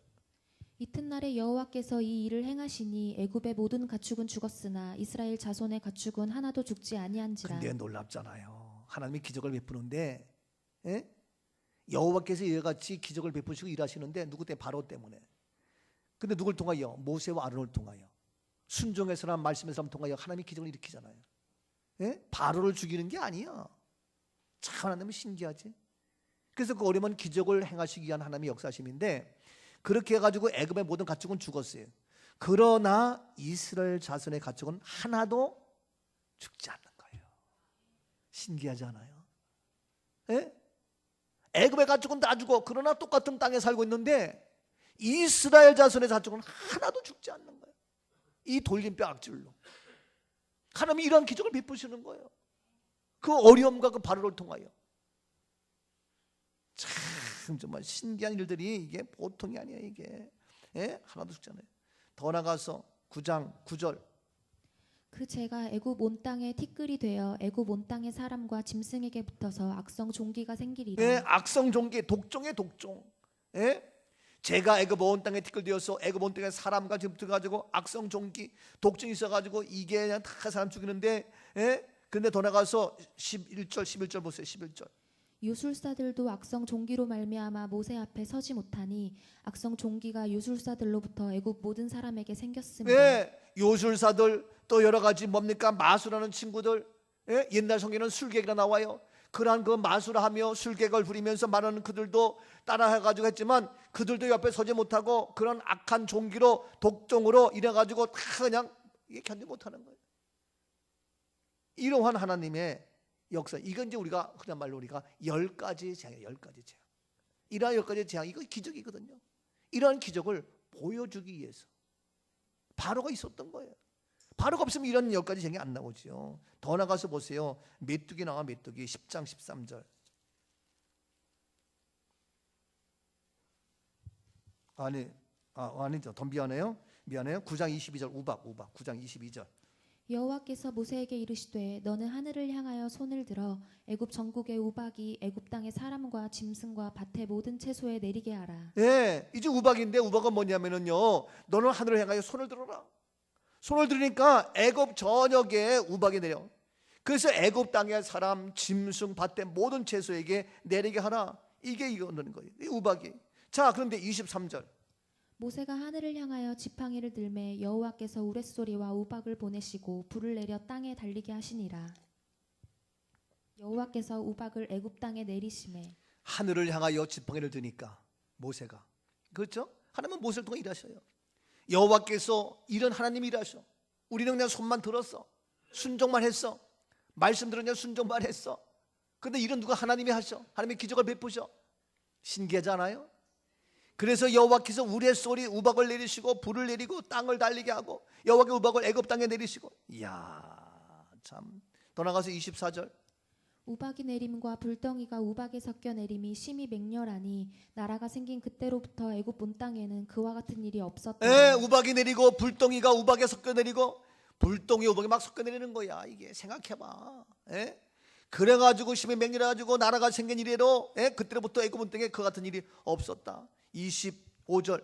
S2: 이튿날에 여호와께서 이 일을 행하시니 애굽의 모든 가축은 죽었으나 이스라엘 자손의 가축은 하나도 죽지 아니한지라.
S1: 근데 놀랍잖아요. 하나님이 기적을 베푸는데 여호와께서 이와 같이 기적을 베푸시고 일하시는데 누구 때문에? 바로 때문에. 근데 누굴 통하여? 모세와 아론을 통하여. 순종해서나 말씀에서나 통하여 하나님이 기적을 일으키잖아요. 바로를 죽이는 게 아니야. 참 하나님은 신기하지. 그래서 그 어려운 기적을 행하시기 위한 하나님의 역사심인데 그렇게 해가지고 애굽의 모든 가축은 죽었어요. 그러나 이스라엘 자손의 가축은 하나도 죽지 않는 거예요. 신기하지 않아요? 애굽의 가축은 다 죽어. 그러나 똑같은 땅에 살고 있는데 이스라엘 자손의 가축은 하나도 죽지 않는 거예요. 이 돌림뼈 악질로 하나님이 이러한 기적을 베푸시는 거예요. 그 어려움과 그 바로를 통하여. 참 정말 신기한 일들이 이게 보통이 아니에요. 이게 하나도 죽지 않아요. 더 나가서 9장 9절.
S2: 그 재가 애굽 온 땅에 티끌이 되어 애굽 온 땅의 사람과 짐승에게 붙어서 악성 종기가 생기리라.
S1: 악성 종기, 독종의 독종. 제가 애굽 온 땅에 티끌 되어서 애굽 온 땅에 사람과 지금 들어가지고 악성 종기, 독종이 있어가지고 이게 그냥 다 사람 죽이는데. 근데 더 나가서 11절 보세요. 11절.
S2: 유술사들도 악성 종기로 말미암아 모세 앞에 서지 못하니 악성 종기가 유술사들로부터 애굽 모든 사람에게 생겼습니다.
S1: 요술사들 또 여러 가지 뭡니까? 마술하는 친구들. 옛날 성경에는 술객이라 나와요. 그러한 그 마술하며 술객을 부리면서 말하는 그들도 따라해가지고 했지만 그들도 옆에 서지 못하고 그런 악한 종기로 독종으로 이래가지고 다 그냥 이게 견디 못하는 거예요. 이러한 하나님의 역사. 이건 이제 우리가 그냥 말로 우리가 10가지 재앙이에요. 10가지 재앙. 이러한 10가지 재앙, 이거 기적이거든요. 이러한 기적을 보여주기 위해서 바로가 있었던 거예요. 바로가 없으면 이런 10가지 재앙이 안 나오죠. 더 나가서 보세요. 메뚜기 나와. 메뚜기 10장 13절. 아니죠. 더 미안해요. 9장 22절. 우박 9장 22절.
S2: 여호와께서 모세에게 이르시되 너는 하늘을 향하여 손을 들어 애굽 전국의 우박이 애굽 땅의 사람과 짐승과 밭의 모든 채소에 내리게 하라.
S1: 이제 우박인데 우박은 뭐냐면은요. 너는 하늘을 향하여 손을 들어라. 손을 들으니까 애굽 전역에 우박이 내려. 그래서 애굽 땅의 사람, 짐승, 밭의 모든 채소에게 내리게 하라. 이게 이거는 거예요. 이 우박이. 자, 그런데 23절.
S2: 모세가 하늘을 향하여 지팡이를 들매 여호와께서 우레소리와 우박을 보내시고 불을 내려 땅에 달리게 하시니라. 여호와께서 우박을 애굽 땅에 내리심에.
S1: 하늘을 향하여 지팡이를 드니까 모세가, 그렇죠? 하나님은 모세를 통해 일하셔요. 여호와께서 이런 하나님이 일하셔. 우리는 그냥 손만 들었어. 순종만 했어. 말씀 들으냐 순종만 했어. 근데 이런 누가 하나님이 하셔. 하나님이 기적을 베푸셔. 신기하지 않아요? 그래서 여호와께서 우레소리 우박을 내리시고 불을 내리고 땅을 달리게 하고 여호와께서 우박을 애굽 땅에 내리시고. 이야 참. 더 나가서 24절.
S2: 우박이 내림과 불덩이가 우박에 섞여 내림이 심히 맹렬하니 나라가 생긴 그때로부터 애굽 온 땅에는 그와 같은 일이 없었다.
S1: 우박이 내리고 불덩이가 우박에 섞여 내리고 불덩이 우박이 막 섞여 내리는 거야. 이게 생각해봐. 그래가지고 심히 맹렬해가지고 나라가 생긴 이래로 그때로부터 애굽 온 땅에 그 같은 일이 없었다. 25절.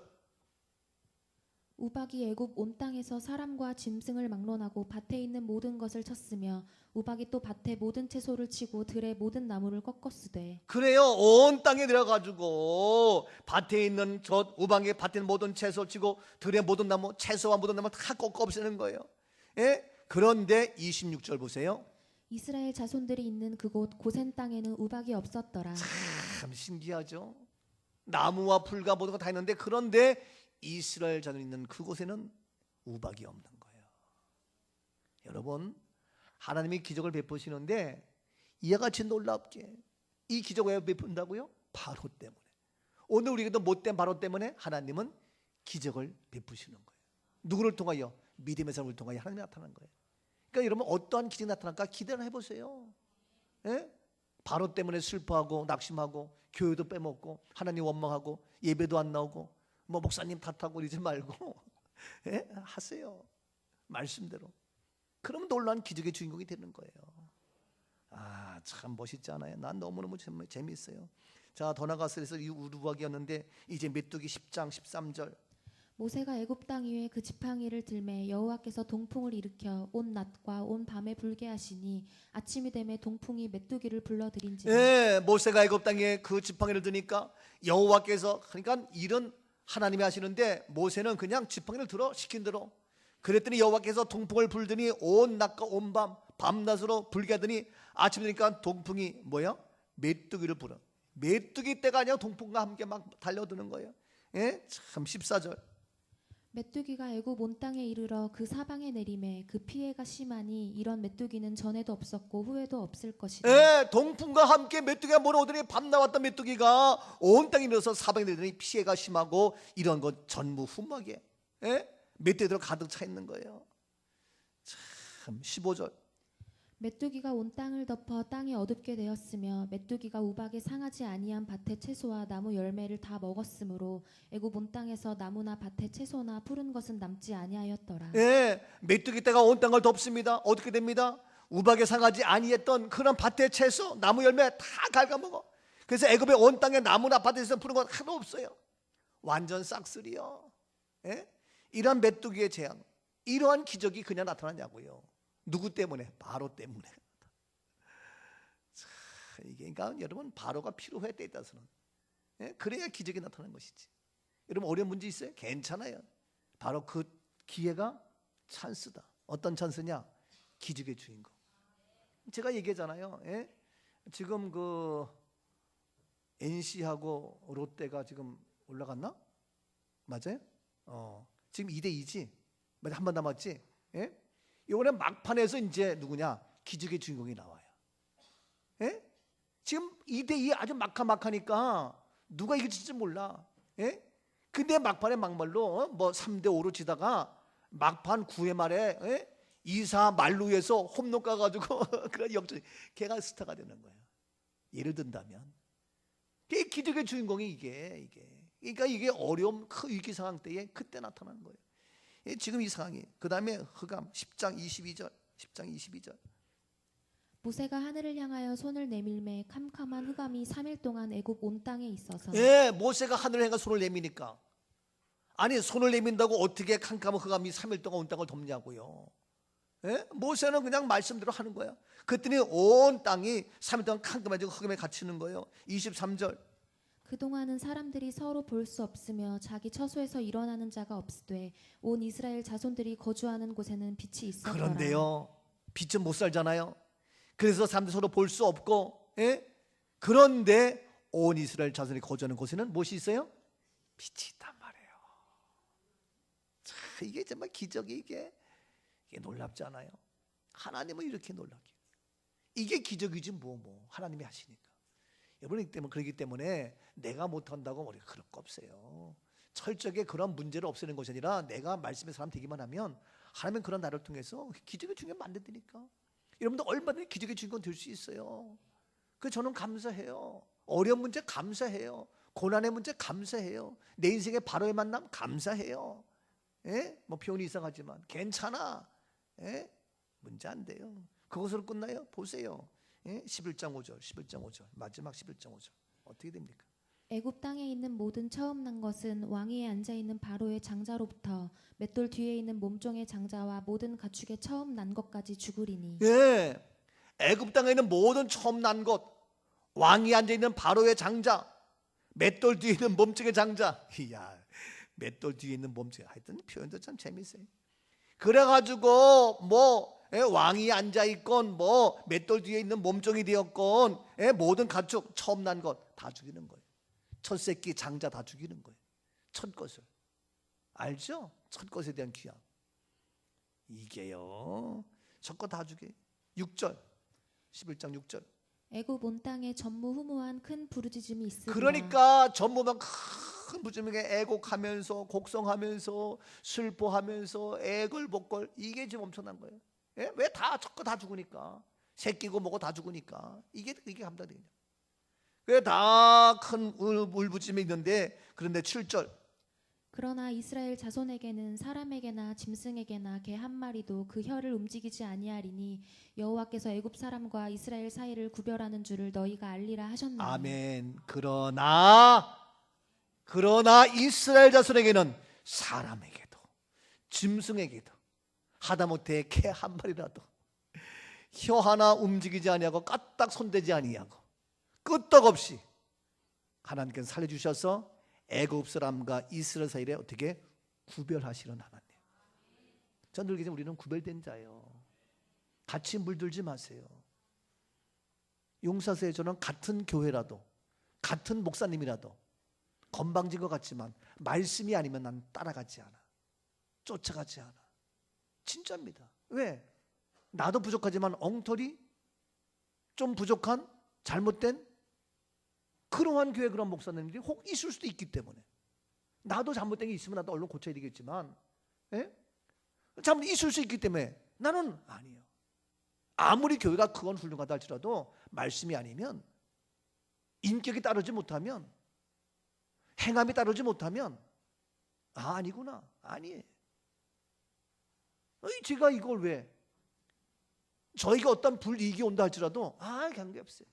S2: 우박이 애굽 온 땅에서 사람과 짐승을 막론하고 밭에 있는 모든 것을 쳤으며 우박이 또 밭의 모든 채소를 치고 들의 모든 나무를 꺾었으되.
S1: 그래요. 온 땅에 들어가지고 밭에 있는 저 우박의 밭에 있는 모든 채소 치고 들의 모든 나무, 채소와 모든 나무 다 꺾어 없애는 거예요. 그런데 26절 보세요.
S2: 이스라엘 자손들이 있는 그곳 고센 땅에는 우박이 없었더라.
S1: 참 신기하죠. 나무와 풀과 모든 거 다 있는데 그런데 이스라엘 자손이 있는 그곳에는 우박이 없는 거예요. 여러분, 하나님이 기적을 베푸시는데 이와 같이 놀랍게 이 기적을 왜 베푼다고요? 바로 때문에. 오늘 우리가 못된 바로 때문에 하나님은 기적을 베푸시는 거예요. 누구를 통하여? 믿음의 사람을 통하여 하나님이 나타나는 거예요. 그러니까 여러분 어떠한 기적이 나타날까 기대를 해보세요. 바로 때문에 슬퍼하고 낙심하고 교회도 빼먹고 하나님 원망하고 예배도 안 나오고 뭐 목사님 탓하고 이러지 말고 하세요. 말씀대로. 그러면 놀라운 기적의 주인공이 되는 거예요. 참 멋있지 않아요? 난 너무너무 재미있어요. 자, 더 나가서 그래서 이 우루박이었는데 이제 메뚜기 10장 13절.
S2: 모세가 애굽 땅 위에 그 지팡이를 들매 여호와께서 동풍을 일으켜 온 낮과 온 밤에 불게 하시니 아침이 되매 동풍이 메뚜기를 불러들인지라.
S1: 예, 모세가 애굽 땅에 그 지팡이를 드니까 여호와께서, 그러니까 일은 하나님이 하시는데 모세는 그냥 지팡이를 들어 시킨 대로. 그랬더니 여호와께서 동풍을 불더니 온 낮과 온 밤 밤낮으로 불게 하더니 아침 되니까 동풍이 뭐야? 메뚜기를 불어. 메뚜기 떼가 아니라 동풍과 함께 막 달려드는 거예요. 예? 참 14절.
S2: 메뚜기가 애굽 온 땅에 이르러 그 사방에 내림에 그 피해가 심하니 이런 메뚜기는 전에도 없었고 후에도 없을 것이다.
S1: 예, 동풍과 함께 메뚜기가 몰아오더니 밤 나왔던 메뚜기가 온 땅에 내려서 사방에 내더니 피해가 심하고 이런 것 전무후무하게, 예? 메뚜기들 가득 차 있는 거예요. 참 15절.
S2: 메뚜기가 온 땅을 덮어 땅이 어둡게 되었으며 메뚜기가 우박에 상하지 아니한 밭의 채소와 나무 열매를 다 먹었으므로 애굽 온 땅에서 나무나 밭의 채소나 푸른 것은 남지 아니하였더라.
S1: 예, 메뚜기 떼가 온 땅을 덮습니다. 어떻게 됩니다? 우박에 상하지 아니했던 그런 밭의 채소, 나무 열매 다 갉아먹어. 그래서 애굽의 온 땅에 나무나 밭에서 푸른 것 하나도 없어요. 완전 싹쓸이요. 예? 이러한 메뚜기의 재앙, 이러한 기적이 그냥 나타나냐고요. 누구 때문에? 바로 때문에. 자, 이게 그러니까 여러분 바로가 필요해 때에 따라서는, 예? 그래야 기적이 나타나는 것이지. 여러분 어려운 문제 있어요? 괜찮아요. 바로 그 기회가 찬스다. 어떤 찬스냐? 기적의 주인공. 제가 얘기했잖아요. 예? 지금 그 NC하고 롯데가 지금 올라갔나? 맞아요? 지금 2대2지. 맞아, 한 번 남았지. 예? 이번에 막판에서 이제 누구냐? 기적의 주인공이 나와요. 예? 지금 2대2 아주 막하니까 누가 이길지 몰라. 예? 근데 막판에 막말로 뭐 3대5로 지다가 막판 9회 말에, 예? 2사 만루에서 홈런 까가지고 그런 역전, 걔가 스타가 되는 거예요. 예를 든다면 이게 기적의 주인공이 이게 그러니까 이게 어려움, 큰 위기 상황 때에 그때 나타나는 거예요. 예, 지금 이 상황이. 그 다음에 흑암 10장 22절.
S2: 모세가 하늘을 향하여 손을 내밀매 캄캄한 흑암이 3일 동안 애굽 온 땅에 있어서.
S1: 예, 모세가 하늘을 향해 손을 내미니까, 아니 손을 내민다고 어떻게 캄캄한 흑암이 3일 동안 온 땅을 덮냐고요. 예? 모세는 그냥 말씀대로 하는 거야. 그랬더니 온 땅이 3일 동안 캄캄해지고 흑암에 갇히는 거예요. 23절.
S2: 그동안은 사람들이 서로 볼 수 없으며 자기 처소에서 일어나는 자가 없으되 온 이스라엘 자손들이 거주하는 곳에는 빛이 있었더라.
S1: 그런데요, 빛은 못 살잖아요. 그래서 사람들이 서로 볼 수 없고, 예? 그런데 온 이스라엘 자손이 거주하는 곳에는 무엇이 있어요? 빛이 있단 말이에요. 자, 이게 정말 기적이, 이게 놀랍지 않아요? 하나님은 이렇게 놀랍게, 이게 기적이지 뭐 하나님이 하시니까. 여러분, 그렇기 때문에 내가 못한다고 우리가 그럴 거 없어요. 철저하게 그런 문제를 없애는 것이 아니라 내가 말씀의 사람 되기만 하면 하나님은 그런 나를 통해서 기적의 주인공 만든다니까. 여러분도 얼마든지 기적의 주인공 될 수 있어요. 그래서 저는 감사해요. 어려운 문제 감사해요. 고난의 문제 감사해요. 내 인생의 바로의 만남 감사해요. 예? 뭐 표현이 이상하지만 괜찮아. 예? 문제 안 돼요. 그것으로 끝나요? 보세요. 예? 11장 5절 마지막 11장 5절 어떻게 됩니까?
S2: 애굽 땅에 있는 모든 처음 난 것은 왕위에 앉아 있는 바로의 장자로부터 맷돌 뒤에 있는 몸종의 장자와 모든 가축의 처음 난 것까지 죽으리니.
S1: 예, 애굽 땅에 있는 모든 처음 난 것, 왕이 앉아 있는 바로의 장자, 맷돌 뒤에 있는 몸종의 장자. 이야, 맷돌 뒤에 있는 몸종, 하여튼 표현도 참 재밌어요. 그래가지고 뭐 왕이 앉아 있건 뭐 맷돌 뒤에 있는 몸종이 되었건, 모든 가축 처음 난 것 다 죽이는 거예요. 첫 새끼 장자 다 죽이는 거예요. 첫 것을 알죠? 첫 것에 대한 귀함. 이게요, 첫 것 다 죽여요. 6절 11장 6절.
S2: 애굽 온 땅에 전무후무한 큰 부르짖음이 있으리라.
S1: 그러니까 전무만 큰 부르짖음에 애곡하면서 곡성하면서 슬퍼하면서 애걸복걸, 이게 지금 엄청난 거예요. 예? 왜 다 첫 거 다 죽으니까, 새끼고 뭐고 다 죽으니까 이게 감당되냐. 그래 다 큰 울부짖음이 있는데, 그런데 7절.
S2: 그러나 이스라엘 자손에게는 사람에게나 짐승에게나 개 한 마리도 그 혀를 움직이지 아니하리니 여호와께서 애굽 사람과 이스라엘 사이를 구별하는 줄을 너희가 알리라 하셨나니.
S1: 아멘. 그러나 이스라엘 자손에게는 사람에게도 짐승에게도 하다못해 개 한 마리라도 혀 하나 움직이지 아니하고 까딱 손대지 아니하고 끄떡없이 하나님께서 살려주셔서 애굽 사람과 이스라엘 사이에 어떻게 구별하시는 하나님. 전 늘 우리는 구별된 자예요. 같이 물들지 마세요. 용사세요. 저는 같은 교회라도 같은 목사님이라도 건방진 것 같지만 말씀이 아니면 난 따라가지 않아. 쫓아가지 않아. 진짜입니다. 왜? 나도 부족하지만 엉터리 좀 부족한 잘못된 그러한 교회 그런 목사님들이 혹 있을 수도 있기 때문에 나도 잘못된 게 있으면 나도 얼른 고쳐야 되겠지만 잘못 있을 수 있기 때문에 나는 아니에요. 아무리 교회가 크건 훌륭하다 할지라도 말씀이 아니면 인격이 따르지 못하면 행함이 따르지 못하면 아니구나 아니에요. 제가 이걸 왜 저희가 어떤 불이익이 온다 할지라도 관계없어요.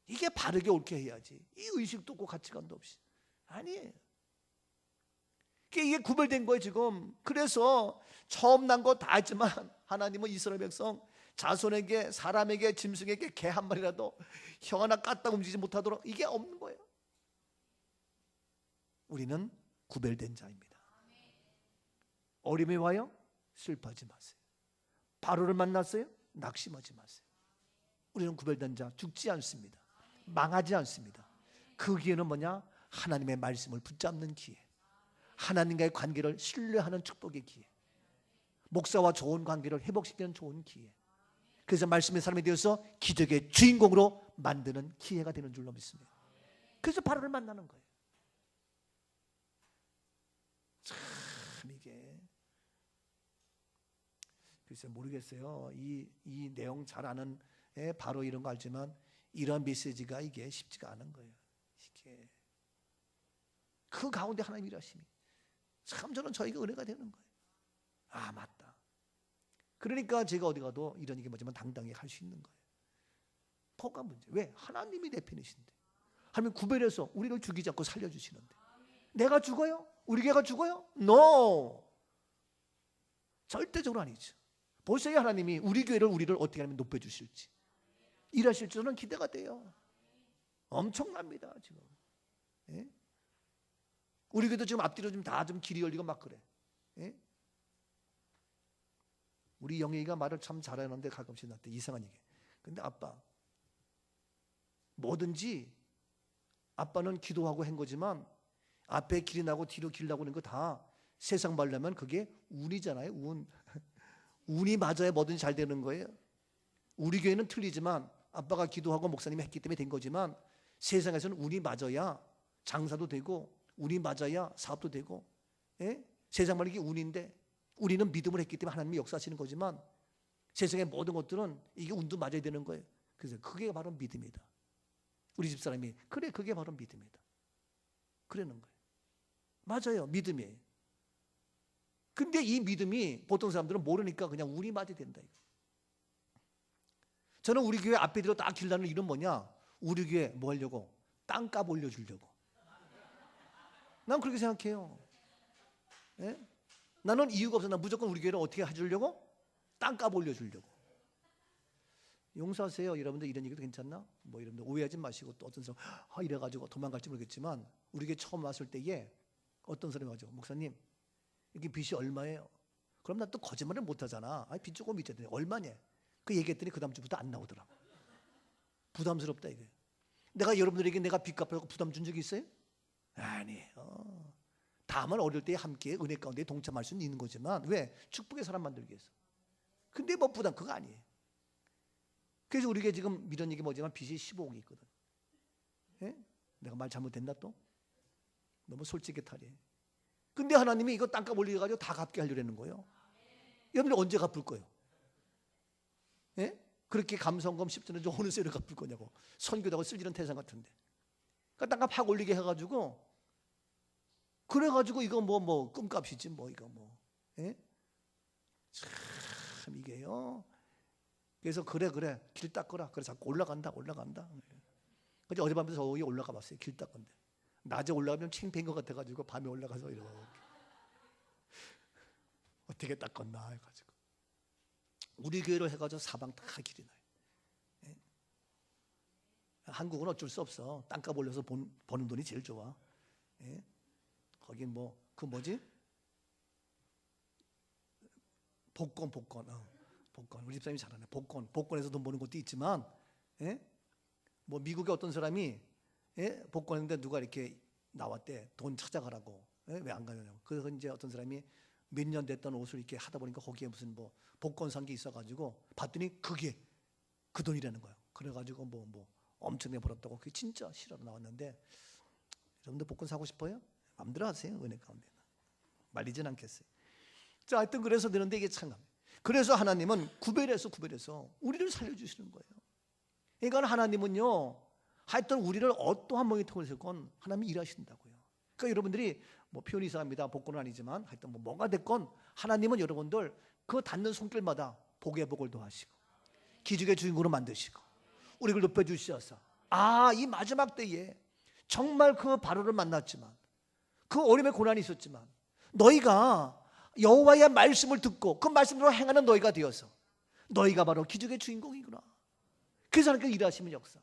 S1: 이게 바르게 옳게 해야지. 이 의식도 없고 가치관도 없이 아니에요. 이게 구별된 거예요 지금. 그래서 처음 난 거 다 했지만 하나님은 이스라엘 백성 자손에게 사람에게 짐승에게 개 한 마리라도 혀 하나 까딱 움직이지 못하도록 이게 없는 거예요. 우리는 구별된 자입니다. 어림이 와요? 슬퍼하지 마세요. 바로를 만났어요? 낙심하지 마세요. 우리는 구별된 자, 죽지 않습니다. 망하지 않습니다. 그 기회는 뭐냐? 하나님의 말씀을 붙잡는 기회, 하나님과의 관계를 신뢰하는 축복의 기회, 목사와 좋은 관계를 회복시키는 좋은 기회. 그래서 말씀의 사람이 되어서 기적의 주인공으로 만드는 기회가 되는 줄로 믿습니다. 그래서 바로를 만나는 거예요. 참 이게 글쎄 모르겠어요. 이 내용 잘 아는 바로 이런 거 알지만 이런 메시지가 이게 쉽지가 않은 거예요. 이게 그 가운데 하나님 일하심이 참 저는 저희가 은혜가 되는 거예요. 맞다. 그러니까 제가 어디 가도 이런 얘기 뭐지만 당당히 할 수 있는 거예요. 뭐가 문제? 왜? 하나님이 내 편이신데 하나님 구별해서 우리를 죽이지 않고 살려주시는데 내가 죽어요? 우리 교회가 죽어요? No. 절대적으로 아니죠. 보세요. 하나님이 우리 교회를 우리를 어떻게 하면 높여주실지 일하실 줄은 기대가 돼요. 엄청납니다 지금. 우리 교회도 지금 앞뒤로 좀 다 좀 길이 열리고 막 그래. 우리 영애이가 말을 참 잘하는데 가끔씩 나한테 이상한 얘기. 근데 아빠 뭐든지 아빠는 기도하고 한 거지만 앞에 길이 나고 뒤로 길 나고 하는 거 다 세상 말려면 그게 운이잖아요. 운이 맞아야 뭐든지 잘 되는 거예요. 우리 교회는 틀리지만 아빠가 기도하고 목사님이 했기 때문에 된 거지만 세상에서는 운이 맞아야 장사도 되고 운이 맞아야 사업도 되고 세상 말로 이게 운인데 우리는 믿음을 했기 때문에 하나님이 역사하시는 거지만 세상의 모든 것들은 이게 운도 맞아야 되는 거예요. 그래서 그게 바로 믿음이다. 우리 집사람이 그래 그게 바로 믿음이다. 그러는 거예요. 맞아요. 믿음이에요. 근데 이 믿음이 보통 사람들은 모르니까 그냥 운이 맞아야 된다. 저는 우리 교회 앞에 들어 딱 길다는 이름 뭐냐? 우리 교회 뭐 하려고? 땅값 올려주려고. 난 그렇게 생각해요. 나는 이유가 없어. 난 무조건 우리 교회를 어떻게 해주려고? 땅값 올려주려고. 용서하세요. 여러분들 이런 얘기도 괜찮나? 뭐 여러분들 오해하지 마시고 또 어떤 사람 이래가지고 도망갈지 모르겠지만 우리 교회 처음 왔을 때에 어떤 사람이 와죠. 목사님 여기 빚이 얼마예요? 그럼 나 또 거짓말을 못하잖아. 빚 조금 있잖아요. 얼마냐? 그 얘기했더니 그 다음 주부터 안 나오더라. 부담스럽다 이게. 내가 여러분들에게 내가 빚 갚으려고 부담 준 적이 있어요? 아니에요. 다만 어릴 때 함께 은혜 가운데 동참할 수는 있는 거지만 왜? 축복의 사람 만들기 위해서. 근데 뭐 부담 그거 아니에요. 그래서 우리가 지금 이런 얘기 뭐지만 빚이 15억이 있거든. 내가 말 잘못했나 또? 너무 솔직히 탈이에요. 근데 하나님이 이거 땅값 올려가지고 다 갚게 하려고 하는 거예요. 여러분들 언제 갚을 거예요? 그렇게 감성금 10조는 좀 어느 세를 갚을 거냐고. 선교다고 쓸지는 태산 같은데. 그러니까 땅값 확 올리게 해가지고 그래가지고 이거 뭐 끔값이지 뭐 이거 뭐. 예? 참 이게요. 그래서 그래 길 닦으라. 그래 자꾸 올라간다. 그래서 어젯밤에 저기 올라가 봤어요. 길 닦은데 낮에 올라가면 창피한 것 같아가지고 밤에 올라가서 이러고 어떻게 닦았나 해가지고 우리 교회로 해가지고 사방 다 길이 나요. 예? 한국은 어쩔 수 없어. 땅값 올려서 버는 돈이 제일 좋아. 예? 거긴 뭐 그 뭐지? 복권. 우리 집사람이 잘하네. 복권에서 돈 버는 것도 있지만, 예? 뭐 미국의 어떤 사람이 예? 복권했는데 누가 이렇게 나왔대. 돈 찾아가라고. 예? 왜 안 가냐고. 그래서 이제 어떤 사람이 몇 년 됐던 옷을 이렇게 하다 보니까 거기에 무슨 뭐 복권 산 게 있어가지고 봤더니 그게 그 돈이라는 거예요. 그래가지고 뭐 엄청나게 벌었다고. 그게 진짜 실화로 나왔는데, 여러분들 복권 사고 싶어요? 마음대로 하세요. 은혜 가운데 말리진 않겠어요. 자, 하여튼 그래서 되는데 이게 참. 그래서 하나님은 구별해서 우리를 살려주시는 거예요. 그러니까 하나님은요, 하여튼 우리를 어떠한 모양이 통해서건 하나님이 일하신다고요. 그러니까 여러분들이 뭐 표현이 이상합니다. 복권은 아니지만 하여튼 뭐가 됐건 하나님은 여러분들 그 닿는 손길마다 복의 복을 더하시고 기적의 주인공으로 만드시고 우리를 높여주셔서 이 마지막 때에 정말 그 바로를 만났지만 그 어려움의 고난이 있었지만 너희가 여호와의 말씀을 듣고 그 말씀으로 행하는 너희가 되어서 너희가 바로 기적의 주인공이구나. 그래서 하나님께 일하시는 역사.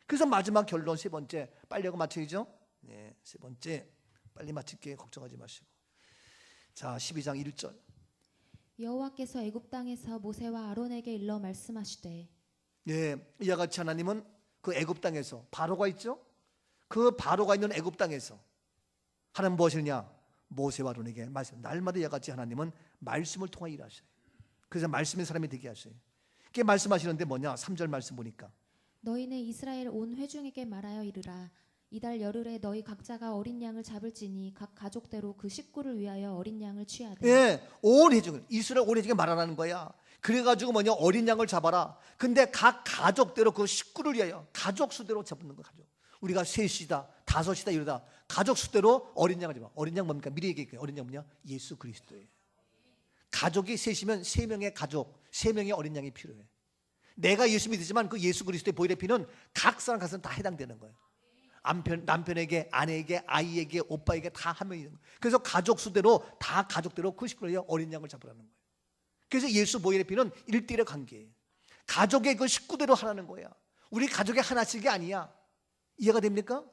S1: 그래서 마지막 결론 세 번째, 빨리 하고 마쳐야죠. 네, 세 번째 빨리 마칠게. 걱정하지 마시고. 자, 12장 1절.
S2: 여호와께서 애굽 땅에서 모세와 아론에게 일러 말씀하시되.
S1: 네, 이와 같이 하나님은 그 애굽 땅에서 바로가 있죠. 그 바로가 있는 애굽 땅에서 하나님 무엇이냐? 모세와 아론에게 말씀. 날마다 이와 같이 하나님은 말씀을 통해 일하셔요. 그래서 말씀의 사람이 되게 하셔요. 그게 말씀하시는데 뭐냐? 3절 말씀 보니까
S2: 너희는 이스라엘 온 회중에게 말하여 이르라. 이달 열흘에 너희 각자가 어린 양을 잡을지니 각 가족대로 그 식구를 위하여 어린 양을 취하되.
S1: 예, 온 회중, 이스라엘 온 회중에 말하라는 거야. 그래가지고 뭐냐? 어린 양을 잡아라. 근데 각 가족대로 그 식구를 위하여 가족 수대로 잡는 거. 가족. 우리가 셋이다, 다섯이다 이러다 가족 수대로 어린 양을 잡아. 어린 양 뭡니까? 미리 얘기할게요. 어린 양 뭐냐? 예수 그리스도예요. 가족이 셋이면 세 명의 가족, 세 명의 어린 양이 필요해. 내가 예수 믿지만 그 예수 그리스도의 보혈의 피는 각 사람 가서는 다 해당되는 거예요. 남편에게, 아내에게, 아이에게, 오빠에게 다 한 명이 있는 거예요. 그래서 가족 수대로 다 가족대로 그 식구를 어린 양을 잡으라는 거예요. 그래서 예수 보혈의 피는 1대1의 관계예요. 가족의 그 식구대로 하라는 거야. 우리 가족의 하나씩이 아니야. 이해가 됩니까?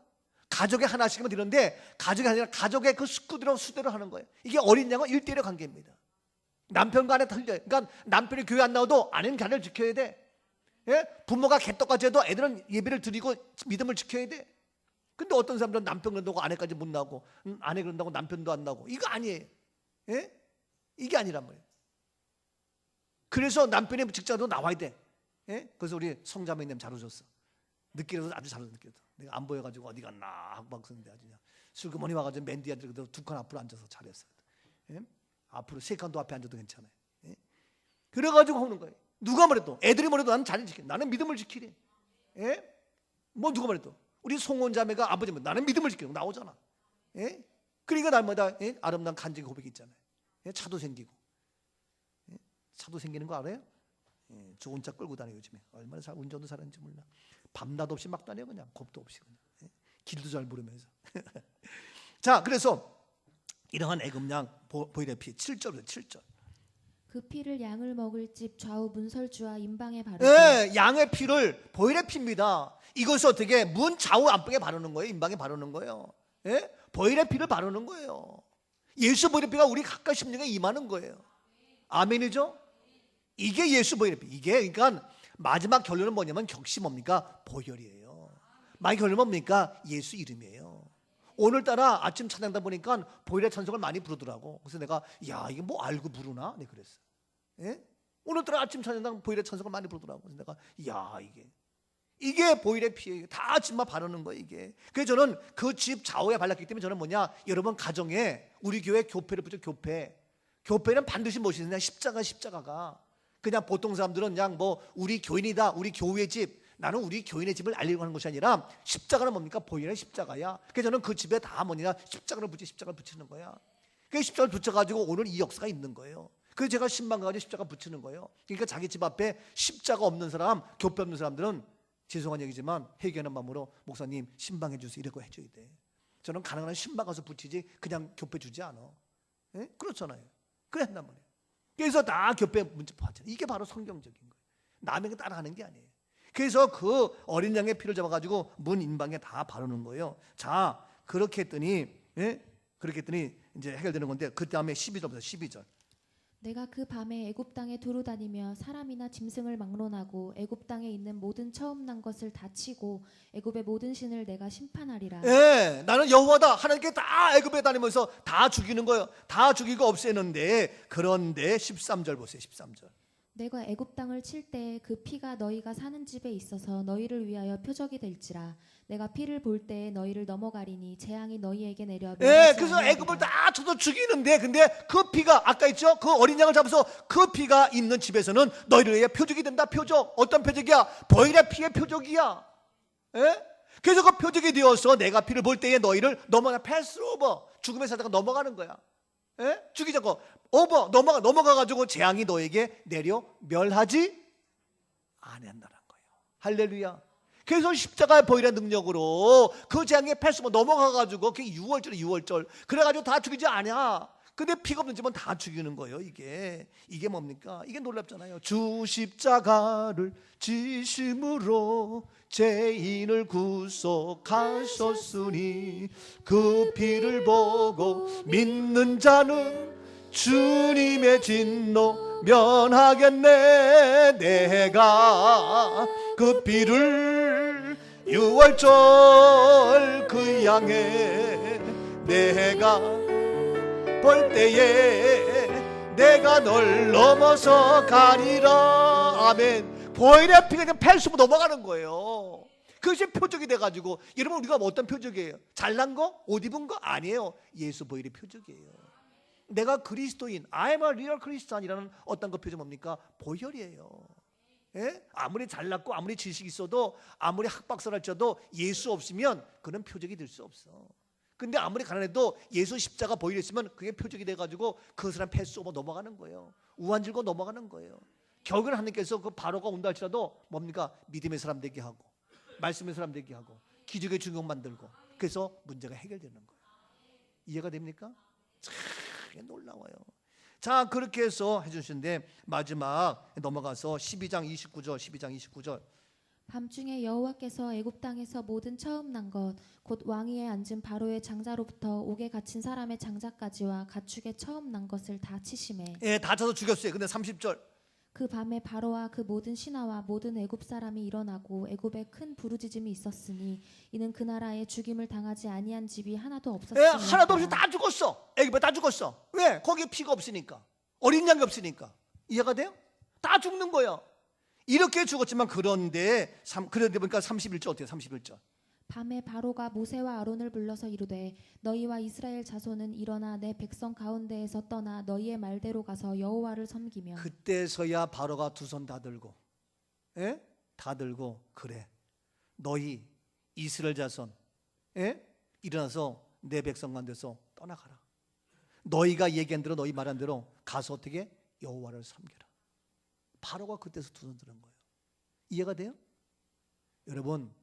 S1: 가족의 하나씩이면 되는데 가족이 아니라 가족의 그 식구대로 수대로 하는 거예요. 이게 어린 양은 1대1의 관계입니다. 남편과 아내 틀려요. 그러니까 남편이 교회 안 나와도 아내는 가를 지켜야 돼. 예? 부모가 개떡같이 해도 애들은 예배를 드리고 믿음을 지켜야 돼. 근데 어떤 사람들은 남편 그런다고 아내까지 못 나오고 아내 그런다고 남편도 안 나오고 이거 아니에요. 예? 이게 아니란 말이에요. 그래서 남편의 직장도 나와야 돼. 예? 그래서 우리 성자매님 잘 오셨어. 늦게라도 아주 잘 느꼈어. 내가 안 보여가지고 어디 갔나 하고 막 썼는데 아주 그냥 슬그머니 와가지고 맨 뒤에 두 칸 앞으로 앉아서 잘했어. 예? 앞으로 세 칸도 앞에 앉아도 괜찮아요. 예? 그래가지고 오는 거예요. 누가 말해도 애들이 말해도 나는 자리를 지켜. 나는 믿음을 지키래. 예? 뭐 누가 말해도 우리 송원 자매가 아버지 뭐 나는 믿음을 지키고 나오잖아. 예? 그러니까 날마다 예? 아름다운 간증 고백이 있잖아요. 예? 차도 생기고. 예? 차도 생기는 거 알아요? 예, 좋은 차 끌고 다녀요 요즘에. 얼마나 잘 운전도 잘하는지 몰라. 밤낮 없이 막 다녀 그냥 겁도 없이 그냥. 예? 길도 잘 모르면서. 자, 그래서 이러한 애굽양 보혈의 피 7절이에요. 7절.
S2: 그 피를 양을 먹을 집 좌우 문설주와 임방에 바르고.
S1: 예, 양의 피를 보혈의 피입니다. 이것을 어떻게 문 좌우 안방에 바르는 거예요. 임방에 바르는 거예요. 예? 보혈의 피를 바르는 거예요. 예수 보혈의 피가 우리 각각 심령에 임하는 거예요. 아멘이죠? 이게 예수 보혈의 피. 이게 그러니까 마지막 결론은 뭐냐면 격시 뭡니까? 보혈이에요. 마지막 결론은 뭡니까? 예수 이름이에요. 오늘따라 아침 찬양다 보니까 보혈의 찬송을 많이 부르더라고. 그래서 내가 야 이게 뭐 알고 부르나? 네 그랬어. 예? 오늘따라 아침 찬양당 보혈의 찬송을 많이 부르더라고. 그래서 내가 야 이게 보혈의 피예요. 다 집만 바르는 거예요 이게. 그래서 저는 그 집 좌우에 발랐기 때문에 저는 뭐냐? 여러분 가정에 우리 교회 교패를 붙여 교패. 교패는 반드시 무엇이냐? 십자가가. 그냥 보통 사람들은 그냥 뭐 우리 교인이다, 우리 교회 집 나는 우리 교인의 집을 알리려고 하는 것이 아니라 십자가는 뭡니까? 보이는 십자가야. 그래서 저는 그 집에 다 뭐냐? 십자가를 붙이는 거야. 그 십자가를 붙여가지고 오늘 이 역사가 있는 거예요. 그래서 제가 신방 가가지고 십자가 붙이는 거예요. 그러니까 자기 집 앞에 십자가 없는 사람, 교회 없는 사람들은 죄송한 얘기지만 회개하는 마음으로 목사님 신방해 주세요 이렇게 해줘야 돼. 저는 가능한 한 신방 가서 붙이지 그냥 교회 주지 않아. 예? 그렇잖아요. 그래 한단 말이에요. 그래서 다 교회 문자 받잖아요. 이게 바로 성경적인 거예요. 남에게 따라하는 게 아니에요. 그래서 그 어린 양의 피를 잡아가지고 문 인방에 다 바르는 거예요. 자, 그렇게 했더니 이제 해결되는 건데 그 다음에 12절부터 12절.
S2: 내가 그 밤에 애굽 땅에 두루 다니며 사람이나 짐승을 막론하고 애굽 땅에 있는 모든 처음 난 것을 다 치고 애굽의 모든 신을 내가 심판하리라.
S1: 예, 나는 여호와다. 하나님께 다 애굽에 다니면서 다 죽이는 거예요. 다 죽이고 없애는데 그런데 13절 보세요. 13절.
S2: 내가 애굽 땅을 칠 때에 그 피가 너희가 사는 집에 있어서 너희를 위하여 표적이 될지라. 내가 피를 볼 때에 너희를 넘어가리니 재앙이 너희에게 내려
S1: 예, 그래서 애굽을 다 쳐서 죽이는데 근데 그 피가 아까 있죠? 그 어린 양을 잡아서 그 피가 있는 집에서는 너희를 위해 표적이 된다. 표적. 어떤 표적이야? 보혈의 피의 표적이야. 예? 그래서 그 표적이 되어서 내가 피를 볼 때에 너희를 패스 오버. 죽음의 사자가 넘어가는 거야. 예? 죽이지 않고 오버 넘어가가지고 재앙이 너에게 내려 멸하지 아니한다는 거예요. 할렐루야. 그래서 십자가의 보혈의 능력으로 그 재앙의 패스가 넘어가가지고 그게 6월절 그래가지고 다 죽이지 않아. 근데 피가 없는 집은 다 죽이는 거예요. 이게 뭡니까? 이게 놀랍잖아요. 주 십자가를 지심으로 죄인을 구속하셨으니 그 피를 보고 믿는 자는 주님의 진노 면하겠네. 내가 그 피를 6월절 그 양에 내가 볼 때에 내가 널 넘어서 가리라. 아멘. 보혈의 피가 그냥 펠수로 넘어가는 거예요. 그것이 표적이 돼가지고 여러분 우리가 어떤 표적이에요? 잘난 거? 옷 입은 거? 아니에요. 예수 보혈의 표적이에요. 내가 그리스도인 I'm a real Christian이라는 어떤 그 표적 뭡니까? 보혈이에요. 예? 아무리 잘났고 아무리 지식이 있어도 아무리 학박사를 쳐도 예수 없으면 그는 표적이 될 수 없어. 근데 아무리 가난해도 예수 십자가 보혈이 있으면 그게 표적이 돼가지고 그 사람 패스 오버 넘어가는 거예요. 우한질고 넘어가는 거예요. 결국은 하나님께서 그 바로가 온다 할지라도 뭡니까? 믿음의 사람 되게 하고 말씀의 사람 되게 하고 기적의 중용 만들고 그래서 문제가 해결되는 거예요. 이해가 됩니까? 참 놀라워요. 자, 그렇게 해서 해주시는데 마지막 넘어가서 12장 29절.
S2: 밤중에 여호와께서 애굽 땅에서 모든 처음 난 것 곧 왕위에 앉은 바로의 장자로부터 옥에 갇힌 사람의 장자까지와 가축의 처음 난 것을 다 치심에
S1: 예, 다 쳐서 죽였어요. 근데 30절.
S2: 그 밤에 바로와 그 모든 신하와 모든 애굽 사람이 일어나고 애굽에 큰 부르짖음이 있었으니 이는 그 나라에 죽임을 당하지 아니한 집이 하나도 없었으니
S1: 예, 하나도 없이 다 죽었어. 애굽에 다 죽었어. 왜? 거기에 피가 없으니까. 어린 양이 없으니까. 이해가 돼요? 다 죽는 거야. 이렇게 죽었지만 그런데 보니까 31절 어때요? 31절.
S2: 밤에 바로가 모세와 아론을 불러서 이르되 너희와 이스라엘 자손은 일어나 내 백성 가운데에서 떠나 너희의 말대로 가서 여호와를 섬기며
S1: 그때서야 바로가 두 손 다 들고 예? 다 들고 그래 너희 이스라엘 자손 예? 일어나서 내 백성 가운데서 떠나가라. 너희가 얘기한 대로 너희 말한 대로 가서 어떻게 여호와를 섬겨라. 바로가 그때서 두 손 드는 거예요. 이해가 돼요? 여러분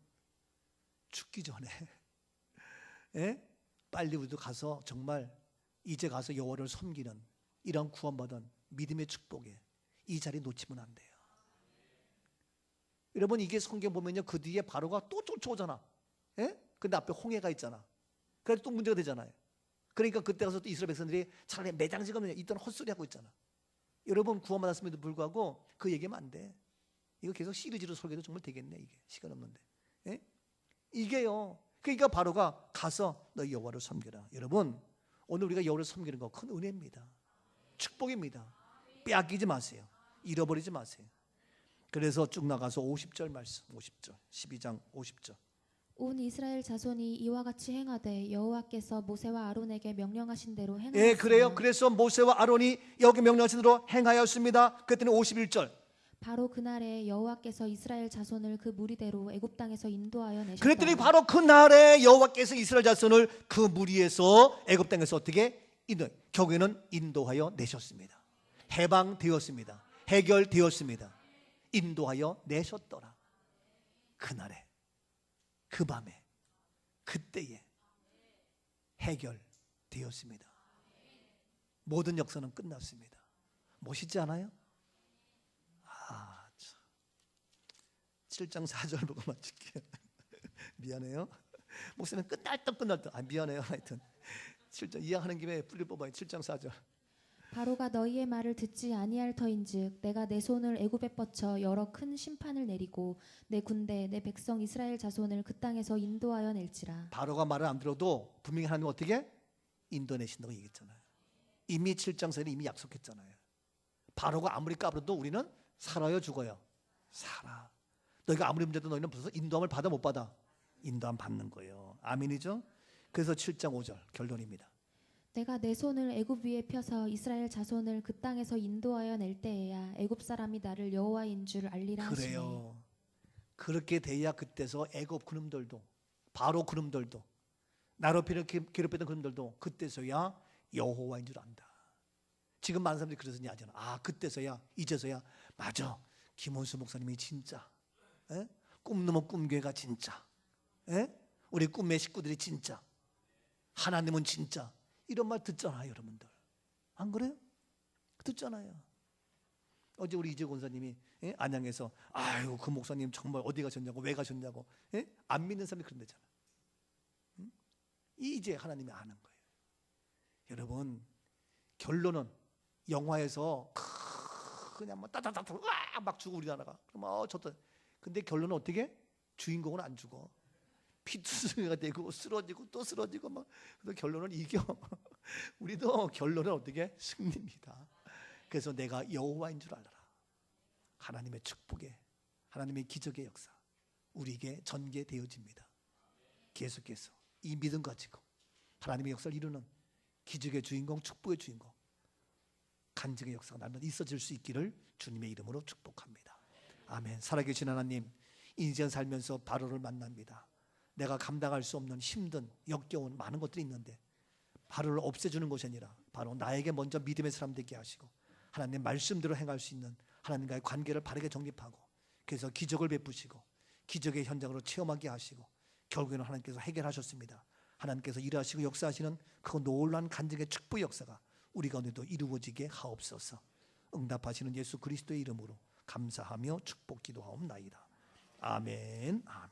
S1: 죽기 전에 예? 빨리 우리도 가서 정말 이제 가서 여호와를 섬기는 이런 구원받은 믿음의 축복에 이 자리 놓치면 안 돼요. 여러분 이게 성경 보면요 그 뒤에 바로가 또 쫓아오잖아. 예? 근데 앞에 홍해가 있잖아. 그래서 또 문제가 되잖아요. 그러니까 그때 가서 또 이스라엘 백성들이 차라리 매장지가 없느냐 있던 헛소리 하고 있잖아. 여러분 구원받았음에도 불구하고 그 얘기하면 안 돼. 이거 계속 시리즈로 설계도 정말 되겠네. 이게 시간 없는데. 예? 이게요. 그러니까 바로가 가서 너 여호와를 섬겨라. 여러분 오늘 우리가 여호와를 섬기는 거 큰 은혜입니다. 축복입니다. 빼앗기지 마세요. 잃어버리지 마세요. 그래서 쭉 나가서 50절 말씀 50절 12장 50절.
S2: 온 이스라엘 자손이 이와 같이 행하되 여호와께서 모세와 아론에게 명령하신 대로 행하였으며
S1: 예, 그래요. 그래서 모세와 아론이 여기 명령하신 대로 행하였습니다. 그랬더니 51절.
S2: 바로 그날에 여호와께서 이스라엘 자손을 그 무리대로 애굽 땅에서 인도하여 내셨다.
S1: 그랬더니 바로 그 날에 여호와께서 이스라엘 자손을 그 무리에서 애굽 땅에서 어떻게 결국에는 인도하여 내셨습니다. 해방되었습니다. 해결되었습니다. 인도하여 내셨더라. 그날에, 그 밤에, 그때에 해결되었습니다. 모든 역사는 끝났습니다. 멋있지 않아요? 7장 4절 보고 마칠게요. 미안해요. 목사님 끝날 듯 미안해요. 하여튼 7장 이해하는 김에 뿌리 뽑아요. 7장 4절.
S2: 바로가 너희의 말을 듣지 아니할 터인즉 내가 내 손을 애굽에 뻗쳐 여러 큰 심판을 내리고 내 군대 내 백성 이스라엘 자손을 그 땅에서 인도하여 낼지라.
S1: 바로가 말을 안 들어도 분명히 하나님 어떻게 인도내신다고 얘기했잖아요. 이미 7장 4절에 이미 약속했잖아요. 바로가 아무리 까불어도 우리는 살아요 죽어요? 살아. 너희가 아무리 문제도 너희는 벌써 인도함을 받아 못 받아? 인도함 받는 거예요. 아멘이죠? 그래서 7장 5절 결론입니다.
S2: 내가 내 손을 애굽 위에 펴서 이스라엘 자손을 그 땅에서 인도하여 낼 때에야 애굽 사람이 나를 여호와인 줄 알리라 하시네.
S1: 그래요. 그렇게 돼야 그때서 애굽 그놈들도 바로 그놈들도 나로 괴롭혔던 그놈들도 그때서야 여호와인 줄 안다. 지금 많은 사람들이 그래서 하잖아. 그때서야 이제서야 맞아. 김원수 목사님이 진짜 꿈넘은 꿈교회가 진짜 우리 꿈의 식구들이 진짜 하나님은 진짜 이런 말 듣잖아요. 여러분들 안 그래요? 듣잖아요. 어제 우리 이재 권사님이 안양에서 아유 그 목사님 정말 어디 가셨냐고 왜 가셨냐고 안 믿는 사람이 그런다잖아. 이제 하나님이 아는 거예요. 여러분 결론은 영화에서 그냥 뭐 따다다다 막 죽어 우리나라가 그럼 좋다. 근데 결론은 어떻게? 주인공은 안 죽어. 피투성이가 되고 쓰러지고 또 쓰러지고 막. 그래서 결론은 이겨. 우리도 결론은 어떻게? 승리입니다. 그래서 내가 여호와인 줄 알아라. 하나님의 축복에 하나님의 기적의 역사 우리에게 전개되어집니다. 계속해서 이 믿음 가지고 하나님의 역사를 이루는 기적의 주인공, 축복의 주인공, 간증의 역사가 날마다 있어질 수 있기를 주님의 이름으로 축복합니다. 아멘. 살아계신 하나님, 인생 살면서 바로를 만납니다. 내가 감당할 수 없는 힘든 역겨운 많은 것들이 있는데 바로를 없애주는 것이 아니라 바로 나에게 먼저 믿음의 사람 되게 하시고 하나님의 말씀대로 행할 수 있는 하나님과의 관계를 바르게 정립하고 그래서 기적을 베푸시고 기적의 현장으로 체험하게 하시고 결국에는 하나님께서 해결하셨습니다. 하나님께서 일하시고 역사하시는 그 놀라운 간증의 축복 역사가 우리 가운데도 이루어지게 하옵소서. 응답하시는 예수 그리스도의 이름으로 감사하며 축복 기도하옵나이다. 아멘. 아멘.